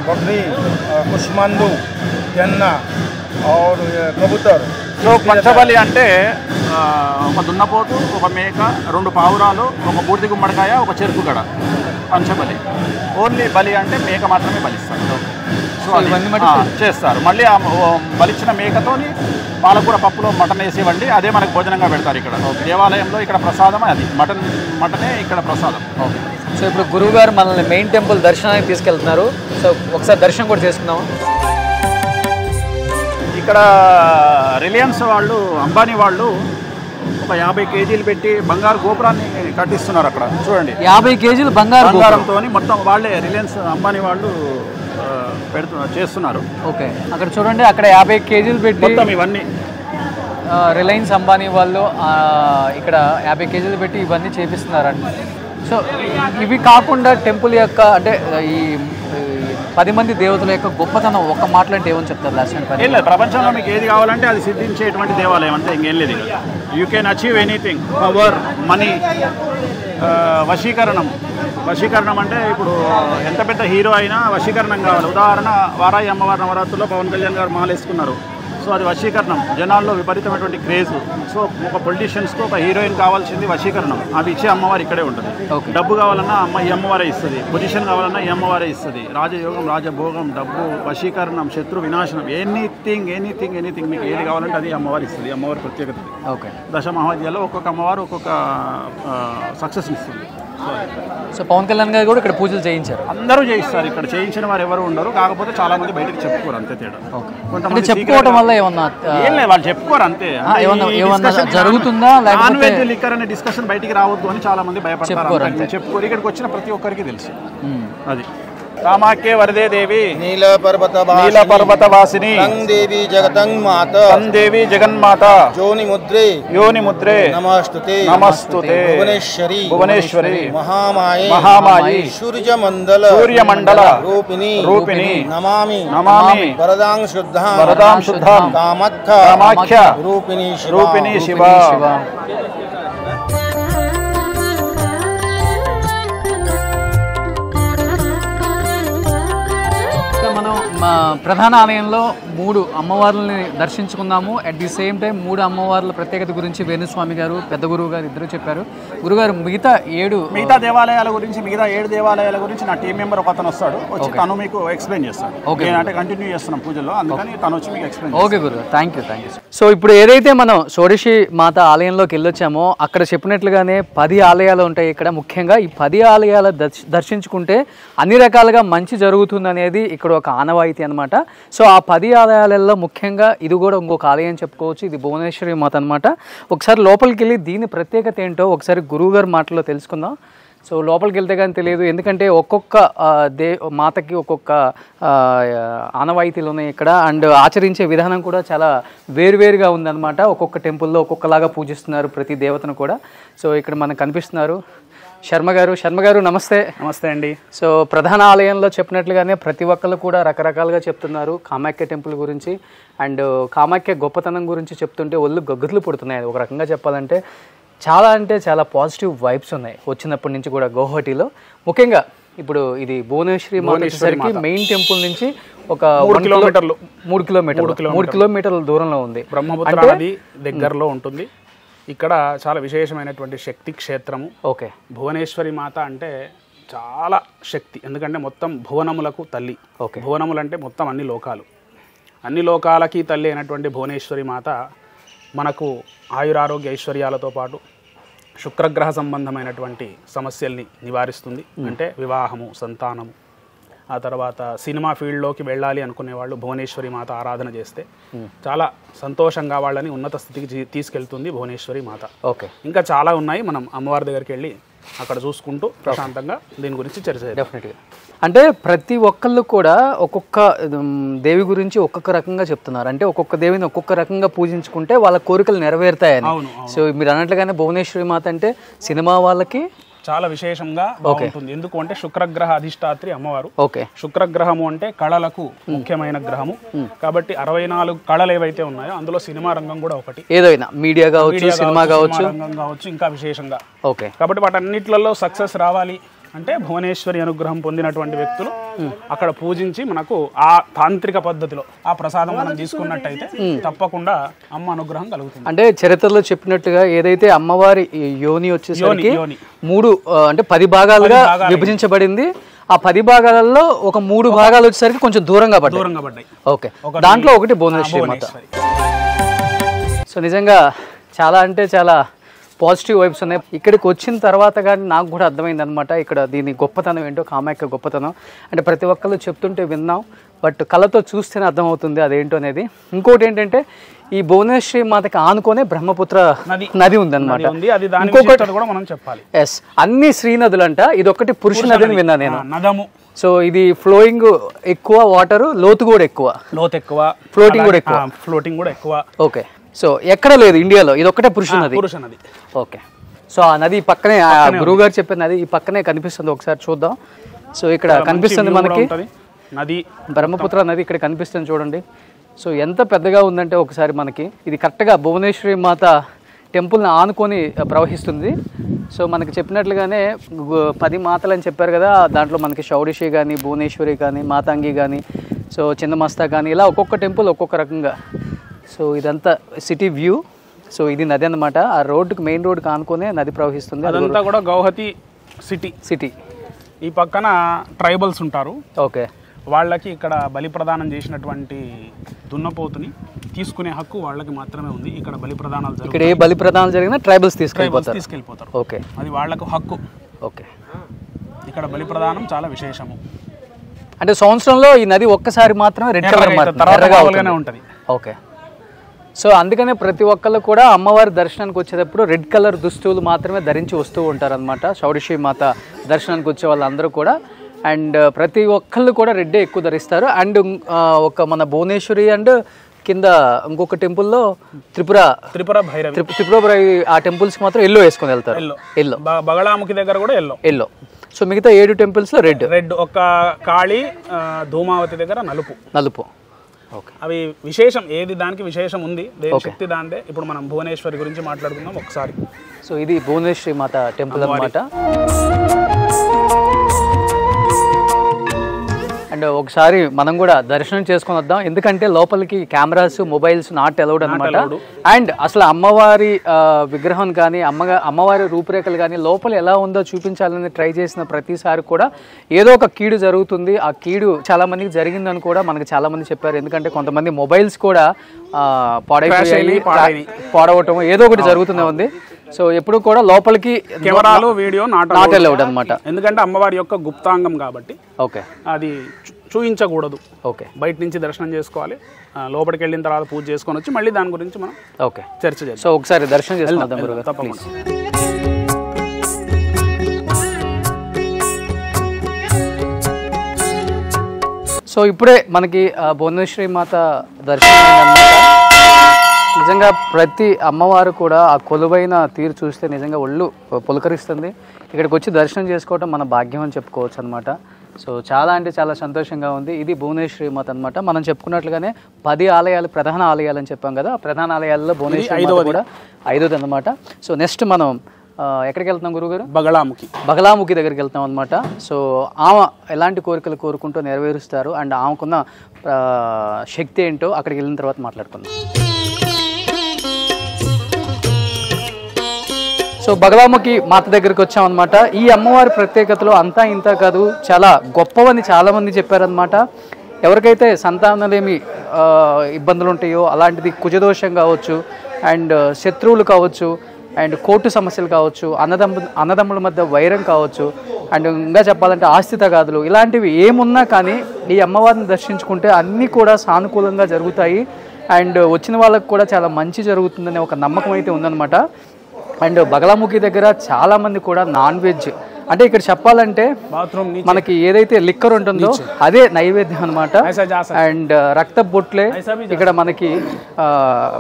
बकरी, कुष्मांडू, गन्ना और कबूतर. సో పంచబలి అంటే ఒక దున్నపోతు, ఒక మేక, 2 పావురాలు, ఒక బూడిద గుమ్మడికాయ, ఒక చెరుకు గడ, పంచబలి. ఓన్లీ బలి అంటే మేక మాత్రమే బలిస్తారు. సో చేస్తారు. మళ్ళీ ఆ బలిచ్చిన మేకతోని పాలకూర పప్పులో మటన్ వేసి ఇవ్వండి, అదే మనకు భోజనంగా పెడతారు ఇక్కడ దేవాలయంలో. ఇక్కడ ప్రసాదం అది మటనే ఇక్కడ ప్రసాదం. ఓకే. సో ఇప్పుడు గురువుగారు మనల్ని మెయిన్ టెంపుల్ దర్శనానికి తీసుకెళ్తున్నారు. సో ఒకసారి దర్శనం కూడా చేసుకుందాము. ఇక్కడ రిలయన్స్ వాళ్ళు, అంబానీ వాళ్ళు ఒక 50 కేజీలు పెట్టి బంగారు గోపురాన్ని కట్టిస్తున్నారు అక్కడ. చూడండి, 50 కేజీలు బంగారంతో మొత్తం వాళ్ళే రిలయన్స్ అంబానీ వాళ్ళు చేస్తున్నారు. ఓకే. అక్కడ చూడండి, అక్కడ 50 కేజీలు పెట్టి మొత్తం ఇవన్నీ రిలయన్స్ అంబానీ వాళ్ళు ఇక్కడ 50 కేజీలు పెట్టి ఇవన్నీ చేపిస్తున్నారండి. సో ఇవి కాకుండా టెంపుల్ యొక్క అంటే ఈ 10 మంది దేవతల యొక్క గొప్పతనం ఒక్క మాటలంటే ఏమని చెప్తారు? లాస్ట్ ఏం లేదు, ప్రపంచంలో మీకు ఏది కావాలంటే అది సిద్ధించేటువంటి దేవాలయం అంటే ఇంకేం లేదు. You can achieve anything. Power, money, వశీకరణం అంటే ఇప్పుడు ఎంత పెద్ద హీరో అయినా వశీకరణం కావాలి. ఉదాహరణ వారాయి అమ్మవారి నవరాత్రుల్లో పవన్ కళ్యాణ్ గారు మాలేసుకున్నారు. సో అది వశీకరణం. జనాల్లో విపరీతమైనటువంటి క్రేజ్. సో ఒక పొలిటీషియన్స్కి ఒక హీరోయిన్ కావాల్సింది వశీకరణం. అవి ఇచ్చే అమ్మవారు ఇక్కడే ఉంటుంది. డబ్బు కావాలన్నా ఈ అమ్మవారే ఇస్తుంది. పొజిషన్ కావాలన్నా ఈ అమ్మవారే ఇస్తుంది. రాజయోగం, రాజభోగం, డబ్బు, వశీకరణం, శత్రు వినాశనం, ఎనీథింగ్ మీకు ఏది కావాలంటే అది అమ్మవారు ఇస్తుంది. అమ్మవారి ప్రత్యేకత. ఓకే. దశమహావిద్యాల్లో ఒక్కొక్క అమ్మవారు ఒక్కొక్క సక్సెస్ ఇస్తుంది. సో పవన్ కళ్యాణ్ గారు కూడా ఇక్కడ పూజలు చేయించారు. అందరూ చేయిస్తారు. ఇక్కడ చేయించిన వారు ఎవరు ఉండరు. కాకపోతే చాలా మంది బయటకు చెప్పుకోరు, అంతే తేడా. కొంతమంది చెప్పుకోవడం వల్ల ఏమన్నా ఏం లేదు, వాళ్ళు చెప్పుకోరు అంతే. జరుగుతుందా? నాన్ వెజ్, లిక్కర్ అనే డిస్కషన్ బయటికి రావద్దు అని చాలా మంది భయపడతారు. చెప్పుకోరు. ఇక్కడికి వచ్చిన ప్రతి ఒక్కరికి తెలుసు అది. कामाख्ये वरदे देवी नील पर्वत वासिनी देवी जगन्माता योनि मुद्रे नमस्तुते भुवनेश्वरी महामाये सूर्यमंडल रूपिणी नमामि वरदां शुद्धां कामाख्या रूपिणी शिवा. ప్రధాన ఆలయంలో 3 అమ్మవార్లని దర్శించుకున్నాము. అట్ ది సేమ్ టైం 3 అమ్మవార్ల ప్రత్యేకత గురించి వేణుస్వామి గారు, పెద్ద గురువు గారు ఇద్దరు చెప్పారు. గురుగారు మిగతా 7 దేవాలయాల గురించి, మిగతా 7 దేవాలయాల గురించి నా టీం మెంబర్ ఒక అతను వస్తాడు, వచ్చి తను మీకు ఎక్స్ప్లెయిన్ చేస్తాడు. అంటే కంటిన్యూ చేస్తున్నాం పూజలో, అందుకని తను వచ్చి మీకు ఎక్స్ప్లెయిన్. ఓకే గురుగారు, థ్యాంక్ యూ. సో ఇప్పుడు ఏదైతే మనం షోడశి మాత ఆలయంలోకి వెళ్ళొచ్చామో అక్కడ చెప్పినట్లుగానే 10 ఆలయాలు ఉంటాయి ఇక్కడ. ముఖ్యంగా ఈ 10 ఆలయాలు దర్శించుకుంటే అన్ని రకాలుగా మంచి జరుగుతుంది అనేది ఇక్కడ ఒక ఆనవాయితీ అనమాట. సో ఆ 10 ఆలయాలలో ముఖ్యంగా ఇది కూడా ఇంకొక ఆలయం చెప్పుకోవచ్చు. ఇది భువనేశ్వరి మాత అనమాట. ఒకసారి లోపలికి వెళ్ళి దీని ప్రత్యేకత ఏంటో ఒకసారి గురువు గారి మాటలో తెలుసుకుందాం. సో లోపలికి వెళ్తే కానీ తెలియదు, ఎందుకంటే ఒక్కొక్క మాతకి ఒక్కొక్క ఆనవాయితీలు ఉన్నాయి ఇక్కడ. అండ్ ఆచరించే విధానం కూడా చాలా వేరువేరుగా ఉందన్నమాట. ఒక్కొక్క టెంపుల్లో ఒక్కొక్కలాగా పూజిస్తున్నారు ప్రతి దేవతను కూడా. సో ఇక్కడ మనకు కనిపిస్తున్నారు శర్మ గారు నమస్తే. నమస్తే అండి. సో ప్రధాన ఆలయంలో చెప్పినట్లుగానే ప్రతి ఒక్కళ్ళు కూడా రకరకాలుగా చెప్తున్నారు కామాఖ్య టెంపుల్ గురించి. అండ్ కామాఖ్య గొప్పతనం గురించి చెప్తుంటే ఒళ్ళు గగ్గుర్లు పుడుతున్నాయి. ఒక రకంగా చెప్పాలంటే చాలా అంటే చాలా పాజిటివ్ వైబ్స్ ఉన్నాయి వచ్చినప్పటి నుంచి కూడా గౌహటిలో. ముఖ్యంగా ఇప్పుడు ఇది భువనేశ్వరికి మెయిన్ టెంపుల్ నుంచి ఒక 3 కిలోమీటర్ల దూరంలో ఉంది. బ్రహ్మపుత్ర నది దగ్గరలో ఉంటుంది. ఇక్కడ చాలా విశేషమైనటువంటి శక్తి క్షేత్రము. ఓకే. భువనేశ్వరి మాత అంటే చాలా శక్తి, ఎందుకంటే మొత్తం భువనములకు తల్లి. ఓకే. భువనములు అంటే మొత్తం అన్ని లోకాలకి తల్లి అయినటువంటి భువనేశ్వరి మాత మనకు ఆయురారోగ్య ఐశ్వర్యాలతో పాటు శుక్రగ్రహ సంబంధమైనటువంటి సమస్యల్ని నివారిస్తుంది. అంటే వివాహము, సంతానము, ఆ తర్వాత సినిమా ఫీల్డ్లోకి వెళ్ళాలి అనుకునే వాళ్ళు భువనేశ్వరి మాత ఆరాధన చేస్తే చాలా సంతోషంగా వాళ్ళని ఉన్నత స్థితికి తీసుకెళ్తుంది భువనేశ్వరి మాత. ఓకే. ఇంకా చాలా ఉన్నాయి, మనం అమ్మవారి దగ్గరికి వెళ్ళి అక్కడ చూసుకుంటూ ప్రశాంతంగా దీని గురించి చర్చ చేద్దాం. డెఫినెట్గా. అంటే ప్రతి ఒక్కళ్ళు కూడా ఒక్కొక్క దేవి గురించి ఒక్కొక్క రకంగా చెప్తున్నారు. అంటే ఒక్కొక్క దేవిని ఒక్కొక్క రకంగా పూజించుకుంటే వాళ్ళ కోరికలు నెరవేరుతాయని. సో మీరు అన్నట్లుగానే భువనేశ్వరి మాత అంటే సినిమా వాళ్ళకి చాలా విశేషంగా ఉంటుంది. ఎందుకు అంటే శుక్రగ్రహ అధిష్టాత్రి అమ్మవారు. ఓకే. శుక్రగ్రహము అంటే కళలకు ముఖ్యమైన గ్రహము కాబట్టి 64 కళలు ఏవైతే ఉన్నాయో అందులో సినిమా రంగం కూడా ఒకటి. ఏదైనా మీడియా కావచ్చు, సినిమా కావచ్చు, ఇంకా విశేషంగా. ఓకే. కాబట్టి వాటన్నిటిలో సక్సెస్ రావాలి అంటే భువనేశ్వరి అనుగ్రహం పొందినటువంటి వ్యక్తులు అక్కడ పూజించి మనకు ఆ తాంత్రిక పద్ధతిలో ఆ ప్రసాదం మనం తీసుకున్నట్టయితే తప్పకుండా అమ్మ అనుగ్రహం కలుగుతుంది. అంటే చరిత్రలో చెప్పినట్టుగా ఏదైతే అమ్మవారి యోని వచ్చేసరికి 3 అంటే 10 భాగాలుగా విభజించబడింది. ఆ 10 భాగాలలో ఒక 3 భాగాలు వచ్చేసరికి కొంచెం దూరంగా పడ్డాయి. ఓకే. దాంట్లో ఒకటి భువనేశ్వరి మాత. సో నిజంగా చాలా అంటే చాలా పాజిటివ్ వైబ్స్ ఉన్నాయి. ఇక్కడికి వచ్చిన తర్వాత కానీ నాకు కూడా అర్థమైంది అనమాట ఇక్కడ దీని గొప్పతనం ఏంటో, కామాఖ్య గొప్పతనం. అంటే ప్రతి ఒక్కళ్ళు చెప్తుంటే విన్నాం, బట్ కళ్ళతో చూస్తేనే అర్థమవుతుంది అదేంటో అనేది. ఇంకోటి ఏంటంటే ఈ భువనేశ్వరి మాతకి ఆనుకొనే బ్రహ్మపుత్ర నది ఉందన్నమాట. ఎస్, అన్ని శ్రీ నదులు అంట, ఇది ఒకటి పురుష నది అని విన్నా నేను. సో ఇది ఫ్లోయింగ్ ఎక్కువ, వాటర్ లోతు కూడా ఎక్కువ, ఫ్లోటింగ్ కూడా ఎక్కువ. ఓకే. సో ఎక్కడ లేదు ఇండియాలో, ఇది ఒక్కటే పురుష నది. ఓకే. సో ఆ నది పక్కనే గురువు గారు చెప్పిన నది ఈ పక్కనే కనిపిస్తుంది, ఒకసారి చూద్దాం. సో ఇక్కడ కనిపిస్తుంది మనకి నది, బ్రహ్మపుత్ర నది ఇక్కడ కనిపిస్తుంది చూడండి. సో ఎంత పెద్దగా ఉందంటే ఒకసారి మనకి ఇది కరెక్ట్గా భువనేశ్వరి మాత టెంపుల్ని ఆనుకొని ప్రవహిస్తుంది. సో మనకి చెప్పినట్లుగానే 10 మాతలు అని చెప్పారు కదా, దాంట్లో మనకి షౌడిషి కానీ, భువనేశ్వరి కానీ, మాతాంగి కానీ, సో చిన్నమస్తా కానీ, ఇలా ఒక్కొక్క టెంపుల్ ఒక్కొక్క రకంగా. సో ఇదంతా సిటీ వ్యూ. సో ఇది నది అన్నమాట. ఆ రోడ్డుకి, మెయిన్ రోడ్డుకి ఆనుకునే నది ప్రవహిస్తుంది. అదంతా కూడా గౌహతి సిటీ. ఈ పక్కన ట్రైబల్స్ ఉంటారు. ఓకే. వాళ్ళకి ఇక్కడ బలి ప్రదానం చేసినటువంటి దున్నపోతుని తీసుకునే హక్కు వాళ్ళకి మాత్రమే ఉంది. ఇక్కడ బలి ప్రదానాలు ఇక్కడ ఏ బలి ప్రదానాలు జరిగినా ట్రైబల్స్ తీసుకెళ్ళిపోతారు. ఓకే. అది వాళ్ళకు హక్కు. ఓకే. ఇక్కడ బలి ప్రదానం చాలా విశేషము. అంటే సంవత్సరంలో ఈ నది ఒక్కసారి మాత్రమే రెడ్ కలర్ ఉంటుంది. ఓకే. సో అందుకనే ప్రతి ఒక్కళ్ళు కూడా అమ్మవారి దర్శనానికి వచ్చేటప్పుడు రెడ్ కలర్ దుస్తువులు మాత్రమే ధరించి వస్తూ ఉంటారనమాట. షౌడిషి మాత దర్శనానికి వచ్చే వాళ్ళందరూ కూడా. అండ్ ప్రతి ఒక్కళ్ళు కూడా రెడ్డే ఎక్కువ ధరిస్తారు. అండ్ ఒక మన భువనేశ్వరి అండ్ కింద ఇంకొక టెంపుల్లో త్రిపుర భైరవి ఆ టెంపుల్స్కి మాత్రం ఎల్లో వేసుకొని వెళ్తారు. ఎల్లో. బగళాముఖి దగ్గర కూడా ఎల్లో. సో మిగతా 7 టెంపుల్స్లో రెడ్. ఒక కాళీ, ధూమావతి దగ్గర నలుపు. అవి విశేషం, ఏది దానికి విశేషం ఉంది, దేని శక్తి దాందే. ఇప్పుడు మనం భువనేశ్వరి గురించి మాట్లాడుకుందాం ఒకసారి. సో ఇది భువనేశ్వరి మాత టెంపుల్ అన్నమాట. అండ్ ఒకసారి మనం కూడా దర్శనం చేసుకొని వద్దాం, ఎందుకంటే లోపలికి కెమెరాస్, మొబైల్స్ నాట్ అలౌడ్ అనమాట. అండ్ అసలు అమ్మవారి విగ్రహం కానీ, అమ్మవారి రూపురేఖలు కానీ లోపల ఎలా ఉందో చూపించాలని ట్రై చేసిన ప్రతిసారి కూడా ఏదో ఒక కీడు జరుగుతుంది. ఆ కీడు చాలా మందికి జరిగిందని కూడా మనకు చాలా మంది చెప్పారు. ఎందుకంటే కొంతమంది మొబైల్స్ కూడా పాడవటం ఏదో ఒకటి జరుగుతూనే ఉంది. సో ఎప్పుడు కూడా లోపలికి కెమెరాలు, వీడియో నాట్ అలౌడ్ అనమాట. ఎందుకంటే అమ్మవారి యొక్క గుప్తాంగం కాబట్టి ఓకే అది చూయించకూడదు. ఓకే. బయట నుంచి దర్శనం చేసుకోవాలి, లోపలికి వెళ్ళిన తర్వాత పూజ చేసుకొని వచ్చి మళ్ళీ దాని గురించి మనం ఓకే చర్చ చేద్దాం. సో ఒకసారి దర్శనం చేసుకుందాం. తప్పకుండా. సో ఇప్పుడే మనకి భువనేశ్వరి మాత దర్శనం అయిందన్నమాట. నిజంగా ప్రతి అమ్మవారు కూడా ఆ కొలువైన తీరు చూస్తే నిజంగా ఒళ్ళు పులకరిస్తుంది. ఇక్కడికి వచ్చి దర్శనం చేసుకోవటం మన భాగ్యం అని చెప్పుకోవచ్చు అనమాట. సో చాలా అంటే చాలా సంతోషంగా ఉంది. ఇది భువనేశ్వరి మాత అనమాట. మనం చెప్పుకున్నట్లుగానే 10 ఆలయాలు ప్రధాన ఆలయాలు అని చెప్పాం కదా. ఆ ప్రధాన ఆలయాల్లో భువనేశ్వరి మాత కూడా 5ది అనమాట. సో నెక్స్ట్ మనం ఎక్కడికి వెళ్తున్నాం గురుగారు? బగలాముఖి దగ్గరికి వెళ్తాం అనమాట. సో ఆమె ఎలాంటి కోరికలు కోరుకుంటూ నెరవేరుస్తారు అండ్ ఆమెకున్న శక్తి ఏంటో అక్కడికి వెళ్ళిన తర్వాత మాట్లాడుకుందాం. సో బగలాముఖి మాత దగ్గరికి వచ్చామన్నమాట. ఈ అమ్మవారి ప్రత్యేకతలో అంతా ఇంత కాదు, చాలా గొప్పవని చాలామంది చెప్పారనమాట. ఎవరికైతే సంతానలేమి ఇబ్బందులు ఉంటాయో అలాంటిది కుజదోషం కావచ్చు, అండ్ శత్రువులు కావచ్చు, అండ్ కోర్టు సమస్యలు కావచ్చు, అన్నదమ్ముల మధ్య వైరం కావచ్చు, అండ్ ఇంకా చెప్పాలంటే ఆస్తి తగాదులు, ఇలాంటివి ఏమున్నా కానీ ఈ అమ్మవారిని దర్శించుకుంటే అన్నీ కూడా సానుకూలంగా జరుగుతాయి. అండ్ వచ్చిన వాళ్ళకు కూడా చాలా మంచి జరుగుతుందనే ఒక నమ్మకం అయితే ఉందన్నమాట. అండ్ బగలాముఖి దగ్గర చాలామంది కూడా నాన్ వెజ్, అంటే ఇక్కడ చెప్పాలంటే మనకి ఏదైతే లిక్కర్ ఉంటుందో అదే నైవేద్యం అనమాట. అండ్ రక్త బొట్లే ఇక్కడ మనకి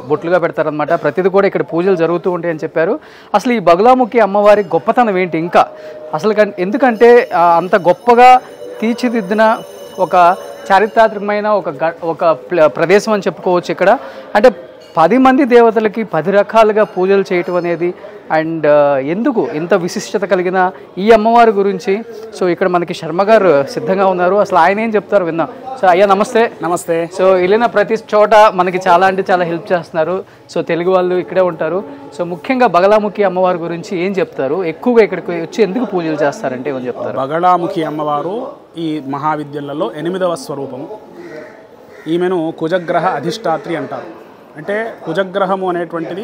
బొట్లుగా పెడతారనమాట. ప్రతిదీ కూడా ఇక్కడ పూజలు జరుగుతూ ఉంటాయి అని చెప్పారు. అసలు ఈ బగలాముఖి అమ్మవారి గొప్పతనం ఏంటి ఇంకా అసలు, ఎందుకంటే అంత గొప్పగా తీర్చిదిద్దిన ఒక చారిత్రాత్మకమైన ఒక ప్రదేశం అని చెప్పుకోవచ్చు ఇక్కడ. అంటే 10 మంది దేవతలకి 10 రకాలుగా పూజలు చేయటం అనేది, అండ్ ఎందుకు ఇంత విశిష్టత కలిగిన ఈ అమ్మవారి గురించి సో ఇక్కడ మనకి శర్మ గారు సిద్ధంగా ఉన్నారు. అసలు ఆయన ఏం చెప్తారు విందాం. సో అయ్యా నమస్తే. నమస్తే. సో వెళ్ళిన ప్రతి చోట మనకి చాలా అంటే చాలా హెల్ప్ చేస్తున్నారు. సో తెలుగు వాళ్ళు ఇక్కడే ఉంటారు. సో ముఖ్యంగా బగలాముఖి అమ్మవారి గురించి ఏం చెప్తారు? ఎక్కువగా ఇక్కడికి వచ్చి ఎందుకు పూజలు చేస్తారంటే ఏమని చెప్తారు? బగలాముఖి అమ్మవారు ఈ మహావిద్యలలో 8వ స్వరూపము. ఈమెను కుజగ్రహ అధిష్టాత్రి అంటారు. అంటే కుజగ్రహము అనేటువంటిది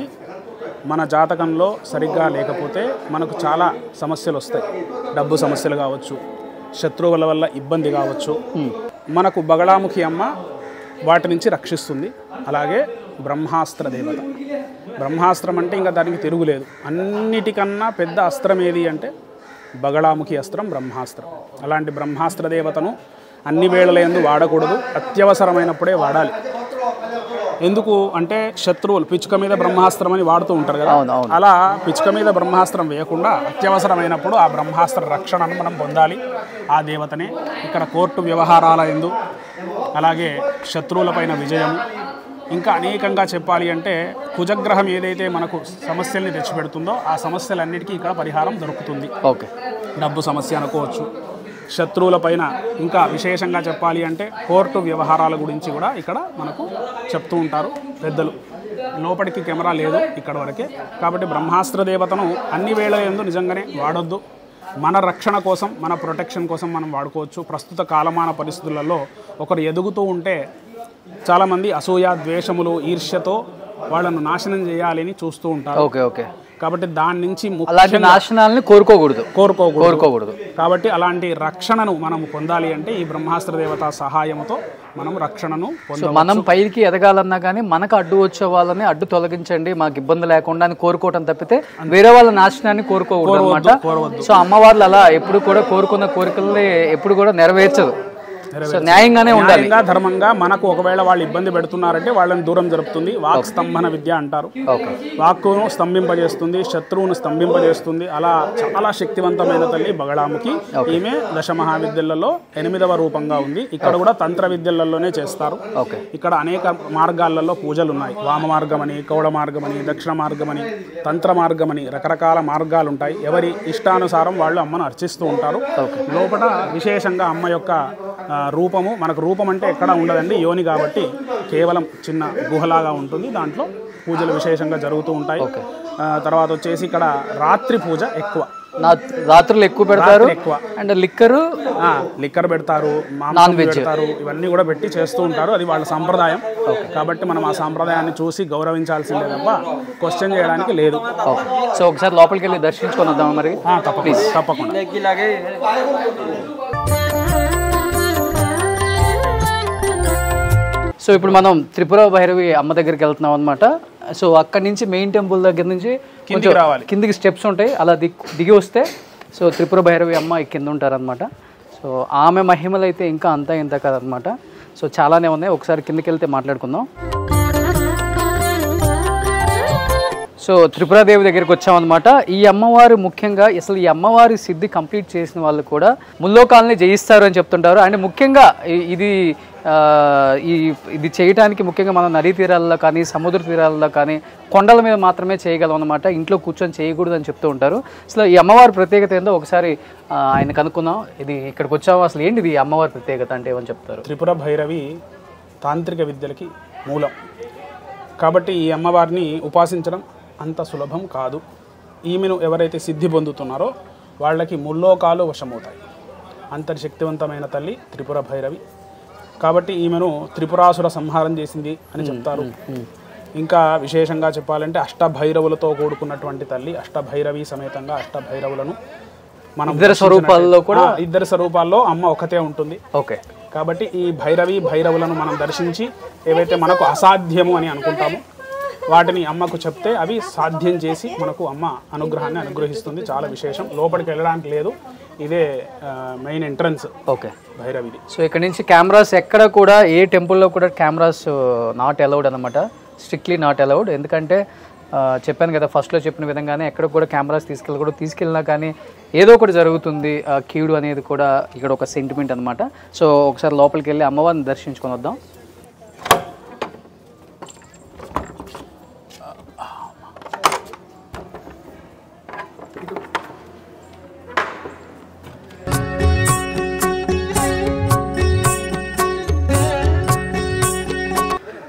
మన జాతకంలో సరిగ్గా లేకపోతే మనకు చాలా సమస్యలు వస్తాయి. డబ్బు సమస్యలు కావచ్చు, శత్రువుల వల్ల ఇబ్బంది కావచ్చు. మనకు బగలాముఖి అమ్మ వాటి నుంచి రక్షిస్తుంది. అలాగే బ్రహ్మాస్త్ర దేవత. బ్రహ్మాస్త్రం అంటే ఇంకా దానికి తిరుగులేదు. అన్నిటికన్నా పెద్ద అస్త్రం ఏది అంటే బగలాముఖి అస్త్రం, బ్రహ్మాస్త్రం. అలాంటి బ్రహ్మాస్త్ర దేవతను అన్ని వేళలందు వాడకూడదు, అత్యవసరమైనప్పుడే వాడాలి. ఎందుకు అంటే శత్రువులు పిచ్చుక మీద బ్రహ్మాస్త్రం అని వాడుతూ ఉంటారు కదా, అలా పిచ్చుక మీద బ్రహ్మాస్త్రం వేయకుండా అత్యవసరమైనప్పుడు ఆ బ్రహ్మాస్త్ర రక్షణను మనం పొందాలి. ఆ దేవతనే ఇక్కడ కోర్టు వ్యవహారాల యందు, అలాగే శత్రువులపైన విజయము, ఇంకా అనేకంగా చెప్పాలి అంటే కుజగ్రహం ఏదైతే మనకు సమస్యల్ని తెచ్చిపెడుతుందో ఆ సమస్యలన్నిటికీ ఇక్కడ పరిహారం దొరుకుతుంది. ఓకే, డబ్బు సమస్య అనుకోవచ్చు, శత్రువుల పైన, ఇంకా విశేషంగా చెప్పాలి అంటే కోర్టు వ్యవహారాల గురించి కూడా ఇక్కడ మనకు చెప్తూ ఉంటారు పెద్దలు. లోపలికి కెమెరా లేదు ఇక్కడ వరకే, కాబట్టి బ్రహ్మాస్త్ర దేవతను అన్ని వేళ యందు నిజంగానే వాడొద్దు. మన రక్షణ కోసం, మన ప్రొటెక్షన్ కోసం మనం వాడుకోవచ్చు. ప్రస్తుత కాలమాన పరిస్థితులలో ఒకరు ఎదుగుతూ ఉంటే చాలామంది అసూయ, ద్వేషములు, ఈర్ష్యతో వాళ్ళను నాశనం చేయాలని చూస్తూ ఉంటారు. ఓకే ఓకే, కాబట్టి దాని నుంచి నాశనాలని కోరుకోకూడదు. కాబట్టి అలాంటి రక్షణను మనం పొందాలి అంటే ఈ బ్రహ్మాస్త్ర దేవత సహాయంతో మనం రక్షణను పొందవచ్చు. మనం పైకి ఎదగాలన్నా కానీ మనకు అడ్డు వచ్చే వాళ్ళని అడ్డు తొలగించండి, మాకు ఇబ్బంది లేకుండా అని కోరుకోవటం తప్పితే వేరే వాళ్ళ నాశనాన్ని కోరుకోకూడదు అనమాట. సో అమ్మవార్లు అలా ఎప్పుడు కూడా కోరుకున్న కోరికల్ని ఎప్పుడు కూడా నెరవేర్చదు. న్యాయంగానే ఉండాలి, ధర్మంగా. మనకు ఒకవేళ వాళ్ళు ఇబ్బంది పెడుతున్నారంటే వాళ్ళని దూరం జరుపుతుంది. వాక్ స్తంభన విద్య అంటారు. వాక్కును స్తంభింపజేస్తుంది, శత్రువును స్తంభింపజేస్తుంది. అలా చాలా శక్తివంతమైన తల్లి బగలాముఖి. ఈమె దశమహావిద్యలలో 8వ రూపంగా ఉంది. ఇక్కడ కూడా తంత్ర విద్యలలోనే చేస్తారు. ఇక్కడ అనేక మార్గాలలో పూజలు ఉన్నాయి. వామ మార్గమని, కౌడ మార్గమని, దక్షిణ మార్గమని, తంత్ర మార్గమని రకరకాల మార్గాలు ఉంటాయి. ఎవరి ఇష్టానుసారం వాళ్ళు అమ్మను అర్చిస్తూ ఉంటారు. లోపల విశేషంగా అమ్మ యొక్క రూపము, మనకు రూపం అంటే ఎక్కడ ఉండదండి, యోని కాబట్టి కేవలం చిన్న గుహలాగా ఉంటుంది. దాంట్లో పూజలు విశేషంగా జరుగుతూ ఉంటాయి. తర్వాత వచ్చేసి ఇక్కడ రాత్రి పూజ ఎక్కువ, రాత్రులు ఎక్కువ పెడతారు. అండ్ లిక్కర్ పెడతారు, నాన్ వెజ్ పెడతారు, ఇవన్నీ కూడా పెట్టి చేస్తూ ఉంటారు. అది వాళ్ళ సంప్రదాయం. కాబట్టి మనం ఆ సంప్రదాయాన్ని చూసి గౌరవించాల్సిందే తప్ప క్వశ్చన్ చేయడానికి లేదు. సో ఒకసారి లోపలికి వెళ్ళి దర్శించుకొని వద్దాం మరి. తప్పకుండా. సో ఇప్పుడు మనం త్రిపుర భైరవి అమ్మ దగ్గరికి వెళ్తున్నాం అనమాట. సో అక్కడి నుంచి మెయిన్ టెంపుల్ దగ్గర నుంచి కిందికి స్టెప్స్ ఉంటాయి, అలా దిగి వస్తే సో త్రిపుర భైరవి అమ్మ కింద ఉంటారనమాట. సో సో ఆమె మహిమలు అయితే ఇంకా అంతా ఇంత కాదనమాట. సో చాలానే ఉన్నాయి, ఒకసారి కిందకి వెళ్తే మాట్లాడుకుందాం. సో త్రిపురాదేవి దగ్గరికి వచ్చామన్నమాట. ఈ అమ్మవారు ముఖ్యంగా అసలు ఈ అమ్మవారి సిద్ధి కంప్లీట్ చేసిన వాళ్ళు కూడా ముల్లోకాలని జయిస్తారు అని చెప్తుంటారు. అండ్ ముఖ్యంగా ఇది చేయడానికి ముఖ్యంగా మనం నదీ తీరాల్లో కానీ సముద్ర తీరాల్లో కానీ కొండల మీద మాత్రమే చేయగలం అనమాట. ఇంట్లో కూర్చొని చేయకూడదు అని చెప్తూ ఉంటారు. అసలు ఈ అమ్మవారి ప్రత్యేకత ఏందో ఒకసారి ఆయన కనుక్కుందాం. ఇది ఇక్కడికి వచ్చాము, అసలు ఏంటిది ఈ అమ్మవారి ప్రత్యేకత అంటే ఏమని చెప్తారు? త్రిపుర భైరవి తాంత్రిక విద్యలకి మూలం కాబట్టి ఈ అమ్మవారిని ఉపాసించడం అంత సులభం కాదు. ఈమెను ఎవరైతే సిద్ధి పొందుతున్నారో వాళ్ళకి ముల్లోకాలు వశమవుతాయి. అంతర్శక్తివంతమైన తల్లి త్రిపుర భైరవి కాబట్టి ఈమెను త్రిపురాసుర సంహారం చేసింది అని చెప్తారు. ఇంకా విశేషంగా చెప్పాలంటే అష్టభైరవులతో కూడుకున్నటువంటి తల్లి. అష్టభైరవి సమేతంగా అష్టభైరవులను మనం ఇద్దరు స్వరూపాల్లో అమ్మ ఒకతే ఉంటుంది. ఓకే, కాబట్టి ఈ భైరవులను మనం దర్శించి ఏవైతే మనకు అసాధ్యము అని అనుకుంటామో వాటిని అమ్మకు చెప్తే అవి సాధ్యం చేసి మనకు అమ్మ అనుగ్రహాన్ని అనుగ్రహిస్తుంది. చాలా విశేషం. లోపలికి వెళ్ళడానికి లేదు, ఇదే మెయిన్ ఎంట్రన్స్. ఓకే, భైరవిది. సో ఇక్కడ నుంచి కెమెరాస్ ఎక్కడ కూడా ఏ టెంపుల్లో కూడా కెమెరాస్ నాట్ అలౌడ్ అనమాట, స్ట్రిక్ట్లీ నాట్ అలౌడ్. ఎందుకంటే చెప్పాను కదా ఫస్ట్లో చెప్పిన విధంగానే ఎక్కడ కూడా కెమెరాస్ తీసుకెళ్ళినా కానీ ఏదో ఒకటి జరుగుతుంది. కీడు అనేది కూడా ఇక్కడ ఒక సెంటిమెంట్ అనమాట. సో ఒకసారి లోపలికి వెళ్ళి అమ్మవారిని దర్శించుకొని వద్దాం.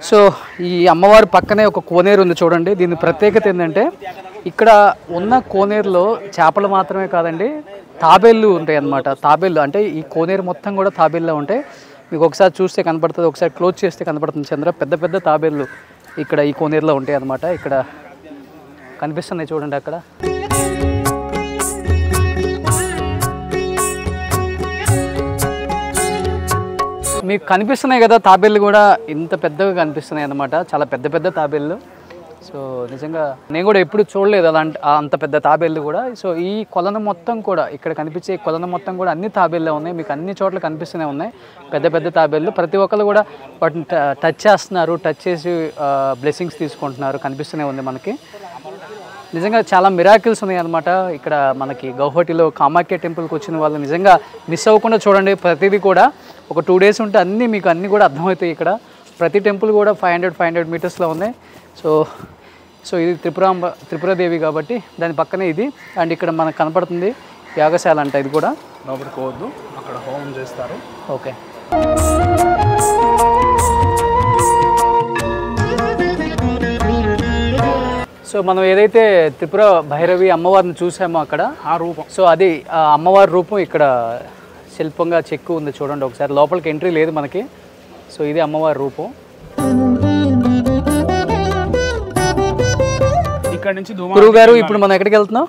సో ఈ అమ్మవారి పక్కనే ఒక కోనేరు ఉంది చూడండి. దీని ప్రత్యేకత ఏంటంటే ఇక్కడ ఉన్న కోనేరులో చేపలు మాత్రమే కాదండి, తాబేళ్ళు ఉంటాయి అన్నమాట. తాబేళ్ళు అంటే ఈ కోనేరు మొత్తం కూడా తాబేళ్ళే ఉంటాయి. మీకు ఒకసారి చూస్తే కనపడుతుంది, ఒకసారి క్లోజ్ చేస్తే కనపడుతుంది చంద్ర. పెద్ద పెద్ద తాబేళ్ళు ఇక్కడ ఈ కోనేరులో ఉంటాయి అన్నమాట. ఇక్కడ కనిపిస్తున్నాయి చూడండి అక్కడ. మీకు కనిపిస్తున్నాయి కదా తాబేళ్ళు కూడా ఇంత పెద్దగా కనిపిస్తున్నాయి అన్నమాట. చాలా పెద్ద పెద్ద తాబేళ్ళు. సో నిజంగా నేను కూడా ఎప్పుడు చూడలేదు అంత పెద్ద తాబేళ్ళు కూడా. సో ఈ కొలను మొత్తం కూడా ఇక్కడ కనిపించే కొలను మొత్తం కూడా అన్ని తాబేళ్ళే ఉన్నాయి. మీకు అన్ని చోట్ల కనిపిస్తూనే ఉన్నాయి పెద్ద పెద్ద తాబేళ్ళు. ప్రతి ఒక్కరు కూడా వాటిని టచ్ చేస్తున్నారు, టచ్ చేసి బ్లెస్సింగ్స్ తీసుకుంటున్నారు. కనిపిస్తూనే ఉంది మనకి. నిజంగా చాలా మిరాకిల్స్ ఉన్నాయి అనమాట. ఇక్కడ మనకి గౌహటిలో కామాఖ్య టెంపుల్కి వచ్చిన వాళ్ళు నిజంగా మిస్ అవ్వకుండా చూడండి. ప్రతిదీ కూడా ఒక 2 days ఉంటే మీకు అన్నీ కూడా అర్థమవుతాయి. ఇక్కడ ప్రతి టెంపుల్ కూడా 500 మీటర్స్లో ఉన్నాయి. సో ఇది త్రిపురాదేవి కాబట్టి దాని పక్కనే ఇది. అండ్ ఇక్కడ మనకు కనపడుతుంది యాగశాల అంట. ఇది కూడా లోపలికి పోవద్దు, అక్కడ హోమం చేస్తారు. ఓకే, సో మనం ఏదైతే త్రిపుర భైరవి అమ్మవారిని చూసామో అక్కడ ఆ రూపం, సో అది అమ్మవారి రూపం ఇక్కడ శిల్పంగా చెక్కు ఉంది చూడండి. ఒకసారి లోపలికి ఎంట్రీ లేదు మనకి. సో ఇది అమ్మవారి రూపం. ఇక్కడ నుంచి గురువు గారు ఇప్పుడు మనం ఎక్కడికి వెళ్తున్నాం?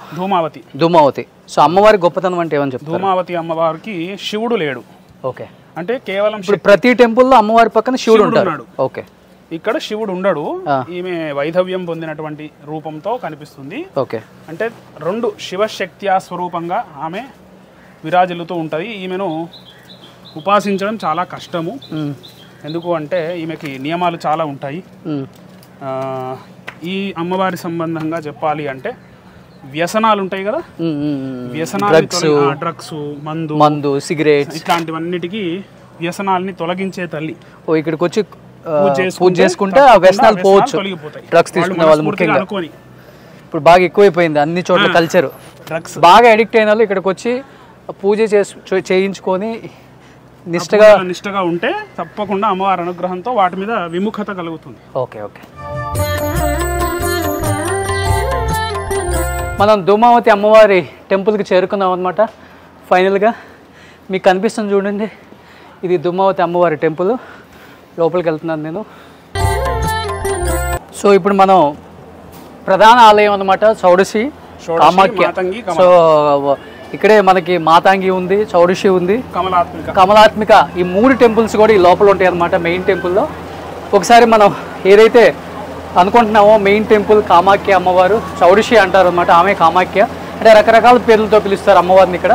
ధూమావతి. సో అమ్మవారి గొప్పతనం అంటే ఏమని చెప్తారు? ధూమావతి అమ్మవారికి శివుడు లేడు. ఓకే, అంటే కేవలం ప్రతి టెంపుల్లో అమ్మవారి పక్కన శివుడు ఉంటాడు. ఓకే, ఇక్కడ శివుడు ఉండడు. ఈమె వైధవ్యం పొందినటువంటి రూపంతో కనిపిస్తుంది. ఓకే, అంటే 2 శివశక్త్యా స్వరూపంగా ఆమె విరాజిల్లుతూ ఉంటుంది. ఈమెను ఉపాసించడం చాలా కష్టము. ఎందుకు అంటే ఈమెకి నియమాలు చాలా ఉంటాయి. ఈ అమ్మవారి సంబంధంగా చెప్పాలి అంటే వ్యసనాలు ఉంటాయి కదా, వ్యసనాలు, డ్రగ్స్, మందు, సిగరెట్స్, ఇట్లాంటివన్నిటికీ వ్యసనాలని తొలగించే తల్లి. ఇక్కడికి వచ్చి పూజ చేసుకుంటే ఆ వ్యసనాలు పోవచ్చు. డ్రగ్స్ తీసుకునే వాళ్ళు ముఖ్యంగా ఇప్పుడు బాగా ఎక్కువైపోయింది అన్ని చోట్ల కల్చర్. డ్రగ్స్ బాగా అడిక్ట్ అయిన వాళ్ళు ఇక్కడికి వచ్చి పూజ చేయించుకొని నిష్టగా ఉంటే తప్పకుండా అమ్మవారి అనుగ్రహంతో వాటి మీద విముఖత కలుగుతుంది. ఓకే, మనం ధూమావతి అమ్మవారి టెంపుల్కి చేరుకున్నాం అనమాట. ఫైనల్గా మీకు కనిపిస్తుంది చూడండి, ఇది ధూమావతి అమ్మవారి టెంపుల్. లోపలికి వెళ్తున్నాను నేను. సో ఇప్పుడు మనం ప్రధాన ఆలయం అనమాట, చౌడసి కామాఖ్య. సో ఇక్కడే మనకి మాతాంగి ఉంది, చౌడసి ఉంది, కమలాత్మిక. ఈ 3 టెంపుల్స్ కూడా ఈ లోపల ఉంటాయి అనమాట మెయిన్ టెంపుల్లో. ఒకసారి మనం ఏదైతే అనుకుంటున్నామో మెయిన్ టెంపుల్ కామాఖ్య అమ్మవారు, చౌడసి అంటారు అనమాట, ఆమె కామాఖ్య. అంటే రకరకాల పేర్లతో పిలుస్తారు అమ్మవారిని ఇక్కడ.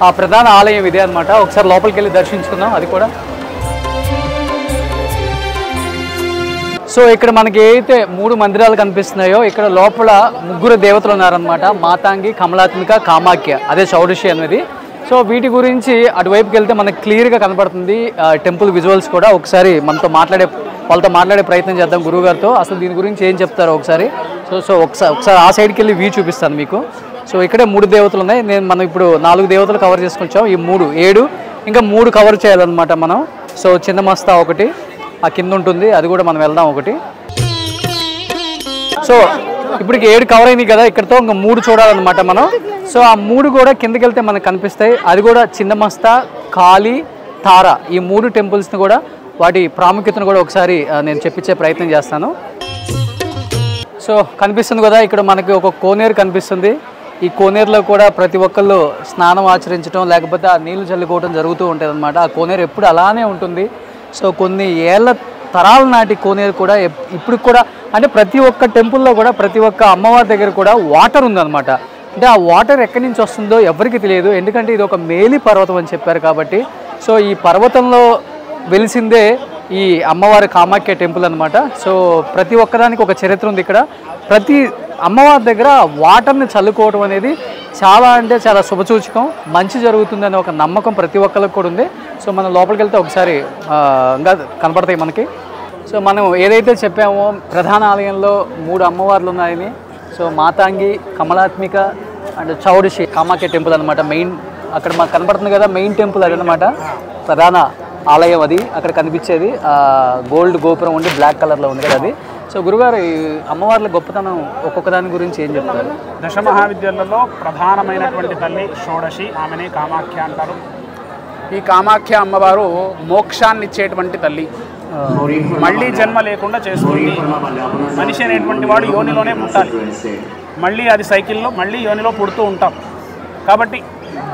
ఆ ప్రధాన ఆలయం ఇదే అనమాట. ఒకసారి లోపలికి వెళ్ళి దర్శించుకుందాం అది కూడా. సో ఇక్కడ మనకి ఏదైతే 3 మందిరాలు కనిపిస్తున్నాయో ఇక్కడ లోపల 3 దేవతలు ఉన్నారనమాట. మాతాంగి, కమలాత్మిక, కామాఖ్య, అదే షోడశి అనేది. సో వీటి గురించి అటువైపుకి వెళ్తే మనకు క్లియర్గా కనపడుతుంది టెంపుల్ విజువల్స్ కూడా. ఒకసారి వాళ్ళతో మాట్లాడే ప్రయత్నం చేద్దాం గురువుగారితో. అసలు దీని గురించి ఏం చెప్తారో ఒకసారి. సో ఒకసారి ఆ సైడ్కి వెళ్ళి వ్యూ చూపిస్తాను మీకు. సో ఇక్కడే 3 దేవతలు ఉన్నాయి. మనం ఇప్పుడు 4 దేవతలు కవర్ చేసుకొచ్చాం. ఈ 3 7 ఇంకా 3 కవర్ చేయాలన్నమాట మనం. సో చిన్న మస్తా ఒకటి ఆ కింద ఉంటుంది, అది కూడా మనం వెళ్దాం ఒకటి. సో ఇప్పటికి 7 కవర్ అయినాయి కదా, ఇక్కడతో ఇంకా 3 చూడాలన్నమాట మనం. సో ఆ 3 కూడా కిందకి వెళ్తే మనకు కనిపిస్తాయి. అది కూడా చిన్న మస్తా, కాళీ, తార, ఈ 3 టెంపుల్స్ని కూడా వాటి ప్రాముఖ్యతను కూడా ఒకసారి నేను చెప్పించే ప్రయత్నం చేస్తాను. సో కనిపిస్తుంది కదా, ఇక్కడ మనకి ఒక కోనేరు కనిపిస్తుంది. ఈ కోనేరులో కూడా ప్రతి ఒక్కళ్ళు స్నానం ఆచరించడం లేకపోతే ఆ నీళ్లు చల్లుకోవడం జరుగుతూ ఉంటుంది అనమాట. ఆ కోనేరు ఎప్పుడు అలానే ఉంటుంది. సో కొన్ని ఏళ్ళ తరాల నాటి కోనేరు కూడా ఇప్పుడు కూడా, అంటే ప్రతి ఒక్క టెంపుల్లో కూడా ప్రతి ఒక్క అమ్మవారి దగ్గర కూడా వాటర్ ఉందన్నమాట. అంటే ఆ వాటర్ ఎక్కడి నుంచి వస్తుందో ఎవరికి తెలియదు, ఎందుకంటే ఇది ఒక మేలి పర్వతం అని చెప్పారు కాబట్టి. సో ఈ పర్వతంలో వెలిసిందే ఈ అమ్మవారి కామాఖ్య టెంపుల్ అనమాట. సో ప్రతి ఒక్కదానికి ఒక చరిత్ర ఉంది ఇక్కడ. ప్రతి అమ్మవారి దగ్గర వాటర్ని చల్లుకోవడం అనేది చాలా అంటే చాలా శుభసూచకం, మంచి జరుగుతుందనే ఒక నమ్మకం ప్రతి ఒక్కరికి కూడా ఉంది. సో మనం లోపలికి వెళ్తే ఒకసారి ఇంకా కనపడతాయి మనకి. సో మనం ఏదైతే చెప్పామో ప్రధాన ఆలయంలో 3 అమ్మవార్లు ఉన్నాయని. So Matangi, Kamalatmika and Shodashi Kamakhya temple అనమాట. మెయిన్ అక్కడ మాకు కనపడుతుంది కదా, మెయిన్ టెంపుల్ అది అనమాట. ప్రధాన ఆలయం అది అక్కడ కనిపించేది. గోల్డ్ గోపురం ఉండి బ్లాక్ కలర్లో ఉంది కదా అది. సో గురుగారు, ఈ అమ్మవార్ల గొప్పతనం ఒక్కొక్క దాని గురించి ఏం చెప్తారు? దశమహావిద్యలలో ప్రధానమైనటువంటి తల్లి షోడశి, ఆమెనే కామాఖ్య అంటారు. ఈ కామాఖ్య అమ్మవారు మోక్షాన్ని ఇచ్చేటువంటి తల్లి. మళ్ళీ జన్మ లేకుండా చేస్తుంది. మనిషి అనేటువంటి వాడు యోనిలోనే పుట్టాలి. మళ్ళీ అది సైకిల్లో మళ్ళీ యోనిలో పుడుతూ ఉంటాం. కాబట్టి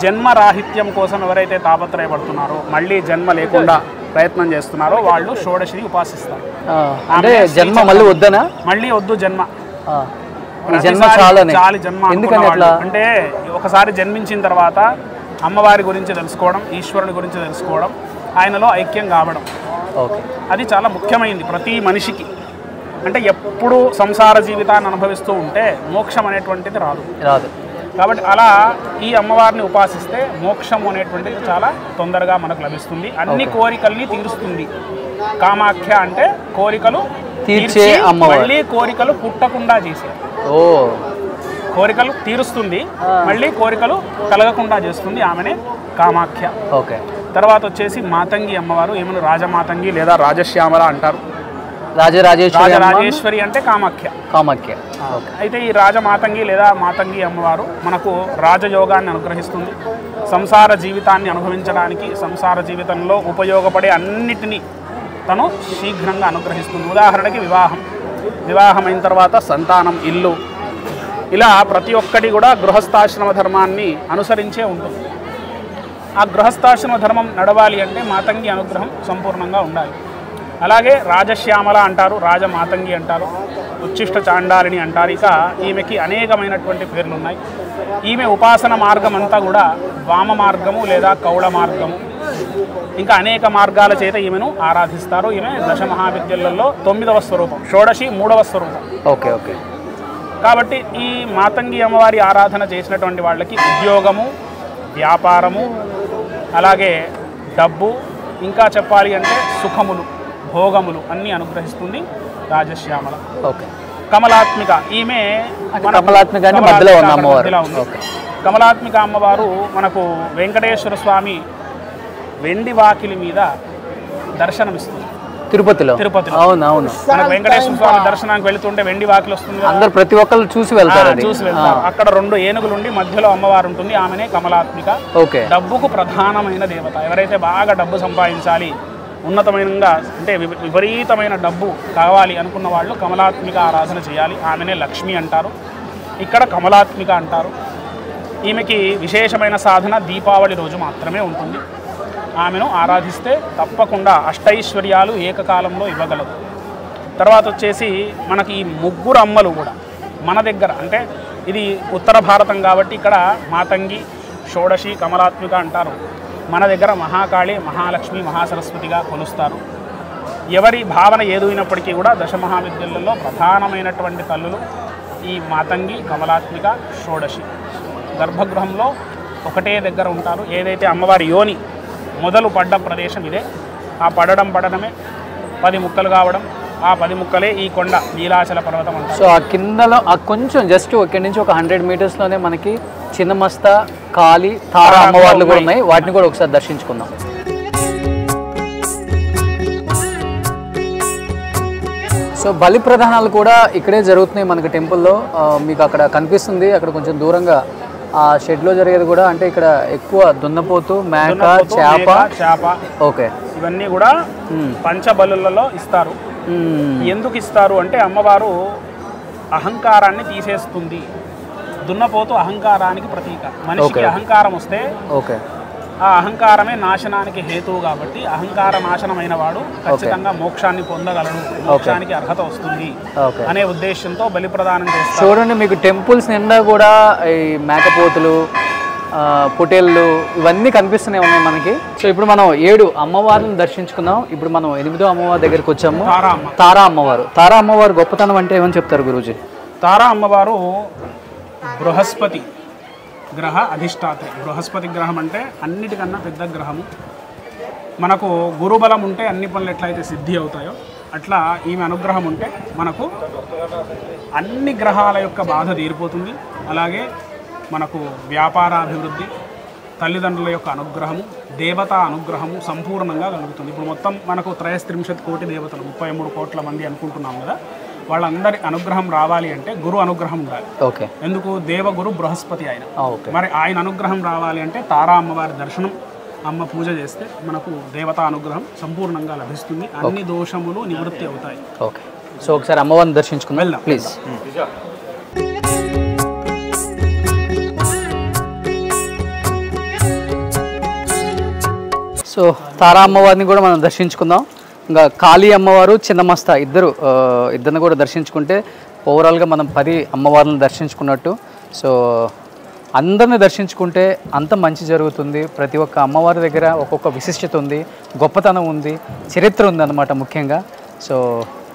జన్మరాహిత్యం కోసం ఎవరైతే తాపత్రయపడుతున్నారో, మళ్ళీ జన్మ లేకుండా ప్రయత్నం చేస్తున్నారో వాళ్ళు షోడశిని ఉపాసిస్తారు. అంటే జన్మ మళ్ళీ వద్దనా? మళ్ళీ వద్దు జన్మ. చాలి జన్మ అంటే ఒకసారి జన్మించిన తర్వాత అమ్మవారి గురించి తెలుసుకోవడం, ఈశ్వరుని గురించి తెలుసుకోవడం, ఆయనలో ఐక్యం కావడం, అది చాలా ముఖ్యమైనది ప్రతి మనిషికి. అంటే ఎప్పుడు సంసార జీవితాన్ని అనుభవిస్తూ ఉంటే మోక్షం అనేటువంటిది రాదు. కాబట్టి అలా ఈ అమ్మవారిని ఉపాసిస్తే మోక్షం అనేటువంటిది చాలా తొందరగా మనకు లభిస్తుంది. అన్ని కోరికల్ని తీరుస్తుంది. కామాఖ్య అంటే కోరికలు తీర్చే అమ్మవారు. మళ్ళీ కోరికలు పుట్టకుండా చేసే, కోరికలు తీరుస్తుంది, మళ్ళీ కోరికలు కలగకుండా చేస్తుంది. ఆమెనే కామాఖ్య. తర్వాత వచ్చేసి మాతంగి అమ్మవారు. ఏమన్నా రాజమాతంగి లేదా రాజశ్యామల అంటారు. రాజరాజేశ్వరి అంటే కామాఖ్య. అయితే ఈ రాజమాతంగి లేదా మాతంగి అమ్మవారు మనకు రాజయోగాన్ని అనుగ్రహిస్తుంది. సంసార జీవితాన్ని అనుభవించడానికి, సంసార జీవితంలో ఉపయోగపడే అన్నిటినీ తను శీఘ్రంగా అనుగ్రహిస్తుంది. ఉదాహరణకి వివాహమైన తర్వాత సంతానం, ఇల్లు, ఇలా ప్రతి ఒక్కటి కూడా గృహస్థాశ్రమ ధర్మాన్ని అనుసరించే ఉంటుంది. ఆ గృహస్థాశ్రమ ధర్మం నడవాలి అంటే మాతంగి అనుగ్రహం సంపూర్ణంగా ఉండాలి. అలాగే రాజశ్యామల అంటారు, రాజమాతంగి అంటారు, ఉచ్చిష్ట చాండాలిని అంటారు. ఇక ఈమెకి అనేకమైనటువంటి పేర్లు ఉన్నాయి. ఈమె ఉపాసన మార్గం అంతా కూడా వామ మార్గము లేదా కౌళ మార్గము, ఇంకా అనేక మార్గాల చేత ఈమెను ఆరాధిస్తారు. ఈమె దశమహావిద్యలలో 9వ స్వరూపం, షోడశి 3వ స్వరూపం. కాబట్టి ఈ మాతంగి అమ్మవారి ఆరాధన చేసినటువంటి వాళ్ళకి ఉద్యోగము, వ్యాపారము, అలాగే డబ్బు, ఇంకా చెప్పాలి అంటే సుఖములు, భోగములు అన్నీ అనుగ్రహిస్తుంది రాజశ్యామల. కమలాత్మిక, ఈమె కమలాత్మిక అమ్మవారు మనకు వెంకటేశ్వర స్వామి వెండి వాకిలి మీద దర్శనమిస్తుంది తిరుపతిలో. అవునవును, మనకు వెంకటేశ్వర స్వామి దర్శనానికి వెళుతుంటే వెండి వాకిలి వస్తుంది, అందరూ ప్రతి ఒక్కరు చూసి వెళ్తారు. అక్కడ 2 ఏనుగులు ఉండి మధ్యలో అమ్మవారు ఉంటుంది, ఆమెనే కమలాత్మిక. డబ్బుకు ప్రధానమైన దేవత. ఎవరైతే బాగా డబ్బు సంపాదించాలి, ఉన్నతమైనగా అంటే విపరీతమైన డబ్బు కావాలి అనుకున్న వాళ్ళు కమలాత్మిక ఆరాధన చేయాలి. ఆమెనే లక్ష్మి అంటారు, ఇక్కడ కమలాత్మిక అంటారు. ఈమెకి విశేషమైన సాధన దీపావళి రోజు మాత్రమే ఉంటుంది. ఆమెను ఆరాధిస్తే తప్పకుండా అష్టైశ్వర్యాలు ఏకకాలంలో ఇవ్వగలదు. తర్వాత వచ్చేసి మనకి ఈ 3 అమ్మలు కూడా మన దగ్గర, అంటే ఇది ఉత్తర భారతం కాబట్టి ఇక్కడ మాతంగి, షోడశి కమలాత్మిక అంటారు. మన దగ్గర మహాకాళి, మహాలక్ష్మి, మహాసరస్వతిగా కొలుస్తారు. ఎవరి భావన ఏదైనప్పటికీ కూడా దశమహావిద్యలలో ప్రధానమైనటువంటి తల్లులు ఈ మాతంగి, కమలాత్మిక, షోడశి. గర్భగృహంలో ఒకటే దగ్గర ఉంటారు. ఏదైతే అమ్మవారి యోని మొదలు పడ్డ ప్రదేశం ఇదే. ఆ పడడమే 10 ముక్కలు కావడం, ఆ 10 ముక్కలే ఈ కొండ నీలాచల పర్వతం అంటారు. సో ఆ కిందలో ఆ కొంచెం జస్ట్ ఇక్కడి నుంచి ఒక 100 మీటర్స్లోనే మనకి చిన్నమస్త, కాళీ, తారా అమ్మవార్లు కూడా ఉన్నాయి. వాటిని కూడా ఒకసారి దర్శించుకుందాం. సో బలి ప్రధానాలు కూడా ఇక్కడే జరుగుతున్నాయి మనకి టెంపుల్లో. మీకు అక్కడ కనిపిస్తుంది, అక్కడ కొంచెం దూరంగా ఆ షెడ్లో జరిగేది కూడా. అంటే ఇక్కడ ఎక్కువ దున్నపోతు, మేక, చేప. ఓకే, ఇవన్నీ కూడా పంచబలులలో ఇస్తారు. ఎందుకు ఇస్తారు అంటే అమ్మవారు అహంకారాన్ని తీసేస్తుంది. దున్నపోతు అహంకారానికి ప్రతీక. మనిషికి అహంకారం వస్తే ఆ అహంకారమే నాశనానికి హేతువు. కాబట్టి అహంకార నాశనమైన వాడు ఖచ్చితంగా మోక్షాన్ని పొందగలడు, మోక్షానికి అర్హత వస్తుంది అనే ఉద్దేశంతో బలి ప్రదానం చేస్తారు. చూడండి, మీకు టెంపుల్స్ నిండా కూడా ఈ మేకపోతులు, పొటేళ్ళు ఇవన్నీ కనిపిస్తూనే ఉన్నాయి మనకి. సో ఇప్పుడు మనం 7 అమ్మవారిని దర్శించుకున్నాం. ఇప్పుడు మనం 8వ అమ్మవారి దగ్గరికి వచ్చాము. తారా అమ్మవారు. తారా అమ్మవారు గొప్పతనం అంటే ఏమని చెప్తారు గురూజీ? తారా అమ్మవారు బృహస్పతి గ్రహ అధిష్టాత్రి. బృహస్పతి గ్రహం అంటే అన్నిటికన్నా పెద్ద గ్రహము. మనకు గురుబలం ఉంటే అన్ని పనులు ఎట్లయితే సిద్ధి అవుతాయో అట్లా ఈమె అనుగ్రహం ఉంటే మనకు అన్ని గ్రహాల యొక్క బాధ తీరిపోతుంది. అలాగే మనకు వ్యాపారాభివృద్ధి, తల్లిదండ్రుల యొక్క అనుగ్రహము, దేవతా అనుగ్రహము సంపూర్ణంగా కలుగుతుంది. ఇప్పుడు మొత్తం మనకు 33 కోటి దేవతలు, 33 కోట్ల మంది అనుకుంటున్నాం కదా. వాళ్ళందరి అనుగ్రహం రావాలి అంటే గురు అనుగ్రహం ఉండాలి. ఓకే. ఎందుకు? దేవగురు బృహస్పతి ఆయన. మరి ఆయన అనుగ్రహం రావాలి అంటే తారా అమ్మవారి దర్శనం, అమ్మ పూజ చేస్తే మనకు దేవతా అనుగ్రహం సంపూర్ణంగా లభిస్తుంది. అన్ని దోషములు నివృత్తి అవుతాయి. ఓకే, సో ఒకసారి అమ్మవారిని దర్శించుకుందాం. వెళ్దాం ప్లీజ్. సో తారా అమ్మవారిని కూడా మనం దర్శించుకుందాం. ఇంకా కాళీ అమ్మవారు, చిన్నమస్త ఇద్దరిని కూడా దర్శించుకుంటే ఓవరాల్గా మనం 10 అమ్మవార్లను దర్శించుకున్నట్టు. సో అందరిని దర్శించుకుంటే అంత మంచి జరుగుతుంది. ప్రతి ఒక్క అమ్మవారి దగ్గర ఒక్కొక్క విశిష్టత ఉంది, గొప్పతనం ఉంది, చరిత్ర ఉంది అన్నమాట ముఖ్యంగా. సో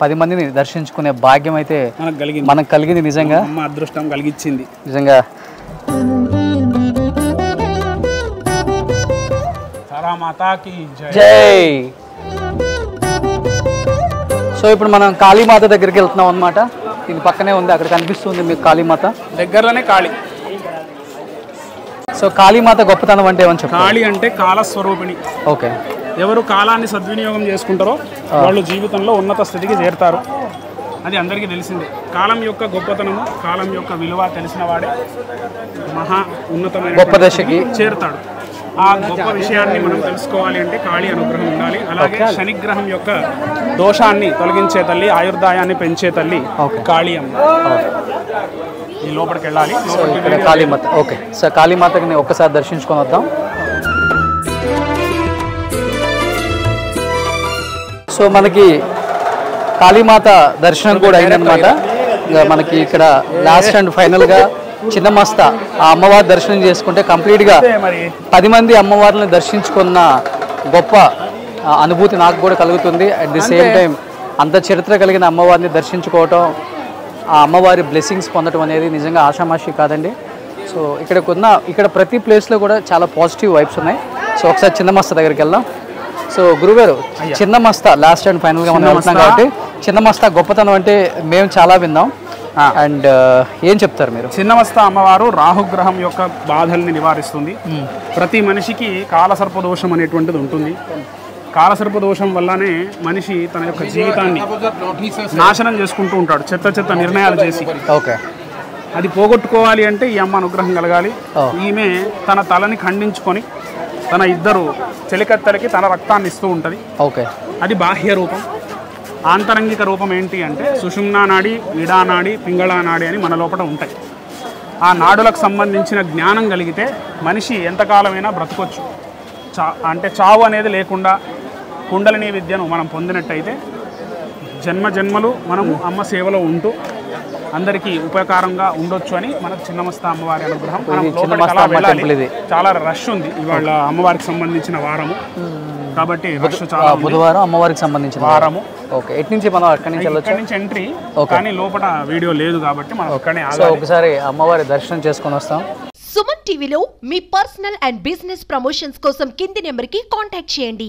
10 మందిని దర్శించుకునే భాగ్యం అయితే మనకు కలిగింది. నిజంగా అదృష్టం కలిగించింది నిజంగా. జై. సో ఇప్పుడు మనం కాళీమాత దగ్గరికి వెళ్తున్నాం అనమాట. ఇది పక్కనే ఉంది, అక్కడ కనిపిస్తుంది మీకు కాళీమాత. దగ్గరలోనే కాళీ. సో కాళీమాత గొప్పతనం అంటే ఏమని చెప్పాలి? కాళీ అంటే కాలస్వరూపిణి. ఓకే. ఎవరు కాలాన్ని సద్వినియోగం చేసుకుంటారో వాళ్ళు జీవితంలో ఉన్నత స్థితికి చేరుతారు. అది అందరికీ తెలిసిందే. కాలం యొక్క గొప్పతనము, కాలం యొక్క విలువ తెలిసిన వాడే మహా ఉన్నతమైన గొప్ప దశకి చేరుతాడు. ఆ గొప్ప విషయాన్ని మనం తెలుసుకోవాలి అంటే కాళీ అనుగ్రహం ఉండాలి. అలాగే శనిగ్రహం యొక్క దోషాన్ని తొలగించే తల్లి, ఆయుర్దాయాన్ని పెంచే తల్లి కాళీ అమ్మ. ఈ లోపలికి వెళ్ళాలి. కాళీమాత. ఓకే, సో కాళీమాతని ఒక్కసారి దర్శించుకొని వద్దాం. సో మనకి కాళీమాత దర్శనం కూడా అయిందనమాట. మనకి ఇక్కడ లాస్ట్ అండ్ ఫైనల్గా చిన్నమస్త ఆ అమ్మవారి దర్శనం చేసుకుంటే కంప్లీట్గా 10 మంది అమ్మవారిని దర్శించుకున్న గొప్ప అనుభూతి నాకు కూడా కలుగుతుంది. అట్ ది సేమ్ టైం అంత చరిత్ర కలిగిన అమ్మవారిని దర్శించుకోవటం, ఆ అమ్మవారి బ్లెస్సింగ్స్ పొందడం అనేది నిజంగా ఆషామాషి కాదండి. సో ఇక్కడ ప్రతి ప్లేస్లో కూడా చాలా పాజిటివ్ వైబ్స్ ఉన్నాయి. సో ఒకసారి చిన్నమస్త దగ్గరికి వెళ్దాం. సో గురుగారు, చిన్నమస్త లాస్ట్ అండ్ ఫైనల్గా మనం వెళ్తున్నాం కాబట్టి చిన్నమస్త గొప్పతనం అంటే మేము చాలా విన్నాం. అండ్ ఏం చెప్తారు మీరు? చిన్నమస్త అమ్మవారు రాహుగ్రహం యొక్క బాధల్ని నివారిస్తుంది. ప్రతి మనిషికి కాలసర్పదోషం అనేటువంటిది ఉంటుంది. కాలసర్పదోషం వల్లనే మనిషి తన యొక్క జీవితాన్ని నాశనం చేసుకుంటూ ఉంటాడు, చెత్త నిర్ణయాలు చేసి. ఓకే. అది పోగొట్టుకోవాలి అంటే ఈ అమ్మ అనుగ్రహం కలగాలి. ఈమె తన తలని ఖండించుకొని తన 2 చెలికత్తెలకి తన రక్తాన్ని ఇస్తూ ఉంటుంది. ఓకే. అది బాహ్య రూపం. ఆంతరంగిక రూపం ఏంటి అంటే సుషుమ్నా నాడి, ఇడానాడి, పింగళా నాడి అని మన లోపల ఉంటాయి. ఆ నాడులకు సంబంధించిన జ్ఞానం కలిగితే మనిషి ఎంతకాలమైనా బ్రతకొచ్చు. అంటే చావు అనేది లేకుండా కుండలిని విద్యను మనం పొందినట్టయితే జన్మలు మనము అమ్మ సేవలో ఉంటూ అందరికీ ఉపయోగకరంగా ఉండొచ్చు అని మనకు చిన్నమస్త అమ్మవారి అనుగ్రహం. మనం ఇది లోపలికి చిన్నమస్త అలా అమ్మ వెళ్ళాలి. టెంపుల్ ఇది. చాలా రష్ ఉంది ఇవాళ అమ్మవారికి సంబంధించిన వారము కాబట్టి రష్ చాలా ఉంది. బుధవారం అమ్మవారికి సంబంధించిన వారము. ఓకే, ఎటు నుంచి మనం అక్కడి నుంచి వెళ్ళొచ్చు? ఇక్కడ నుంచి ఎంట్రీ, కానీ లోపల వీడియో లేదు కాబట్టి మనం అక్కడనే సో ఆగాలి. ఒకసారి అమ్మవారి దర్శనం చేసుకొని వస్తాం. సుమన్ టీవీలో మీ పర్సనల్ అండ్ బిజినెస్ ప్రమోషన్స్ కోసం కింది నెంబర్కి కాంటాక్ట్ చేయండి.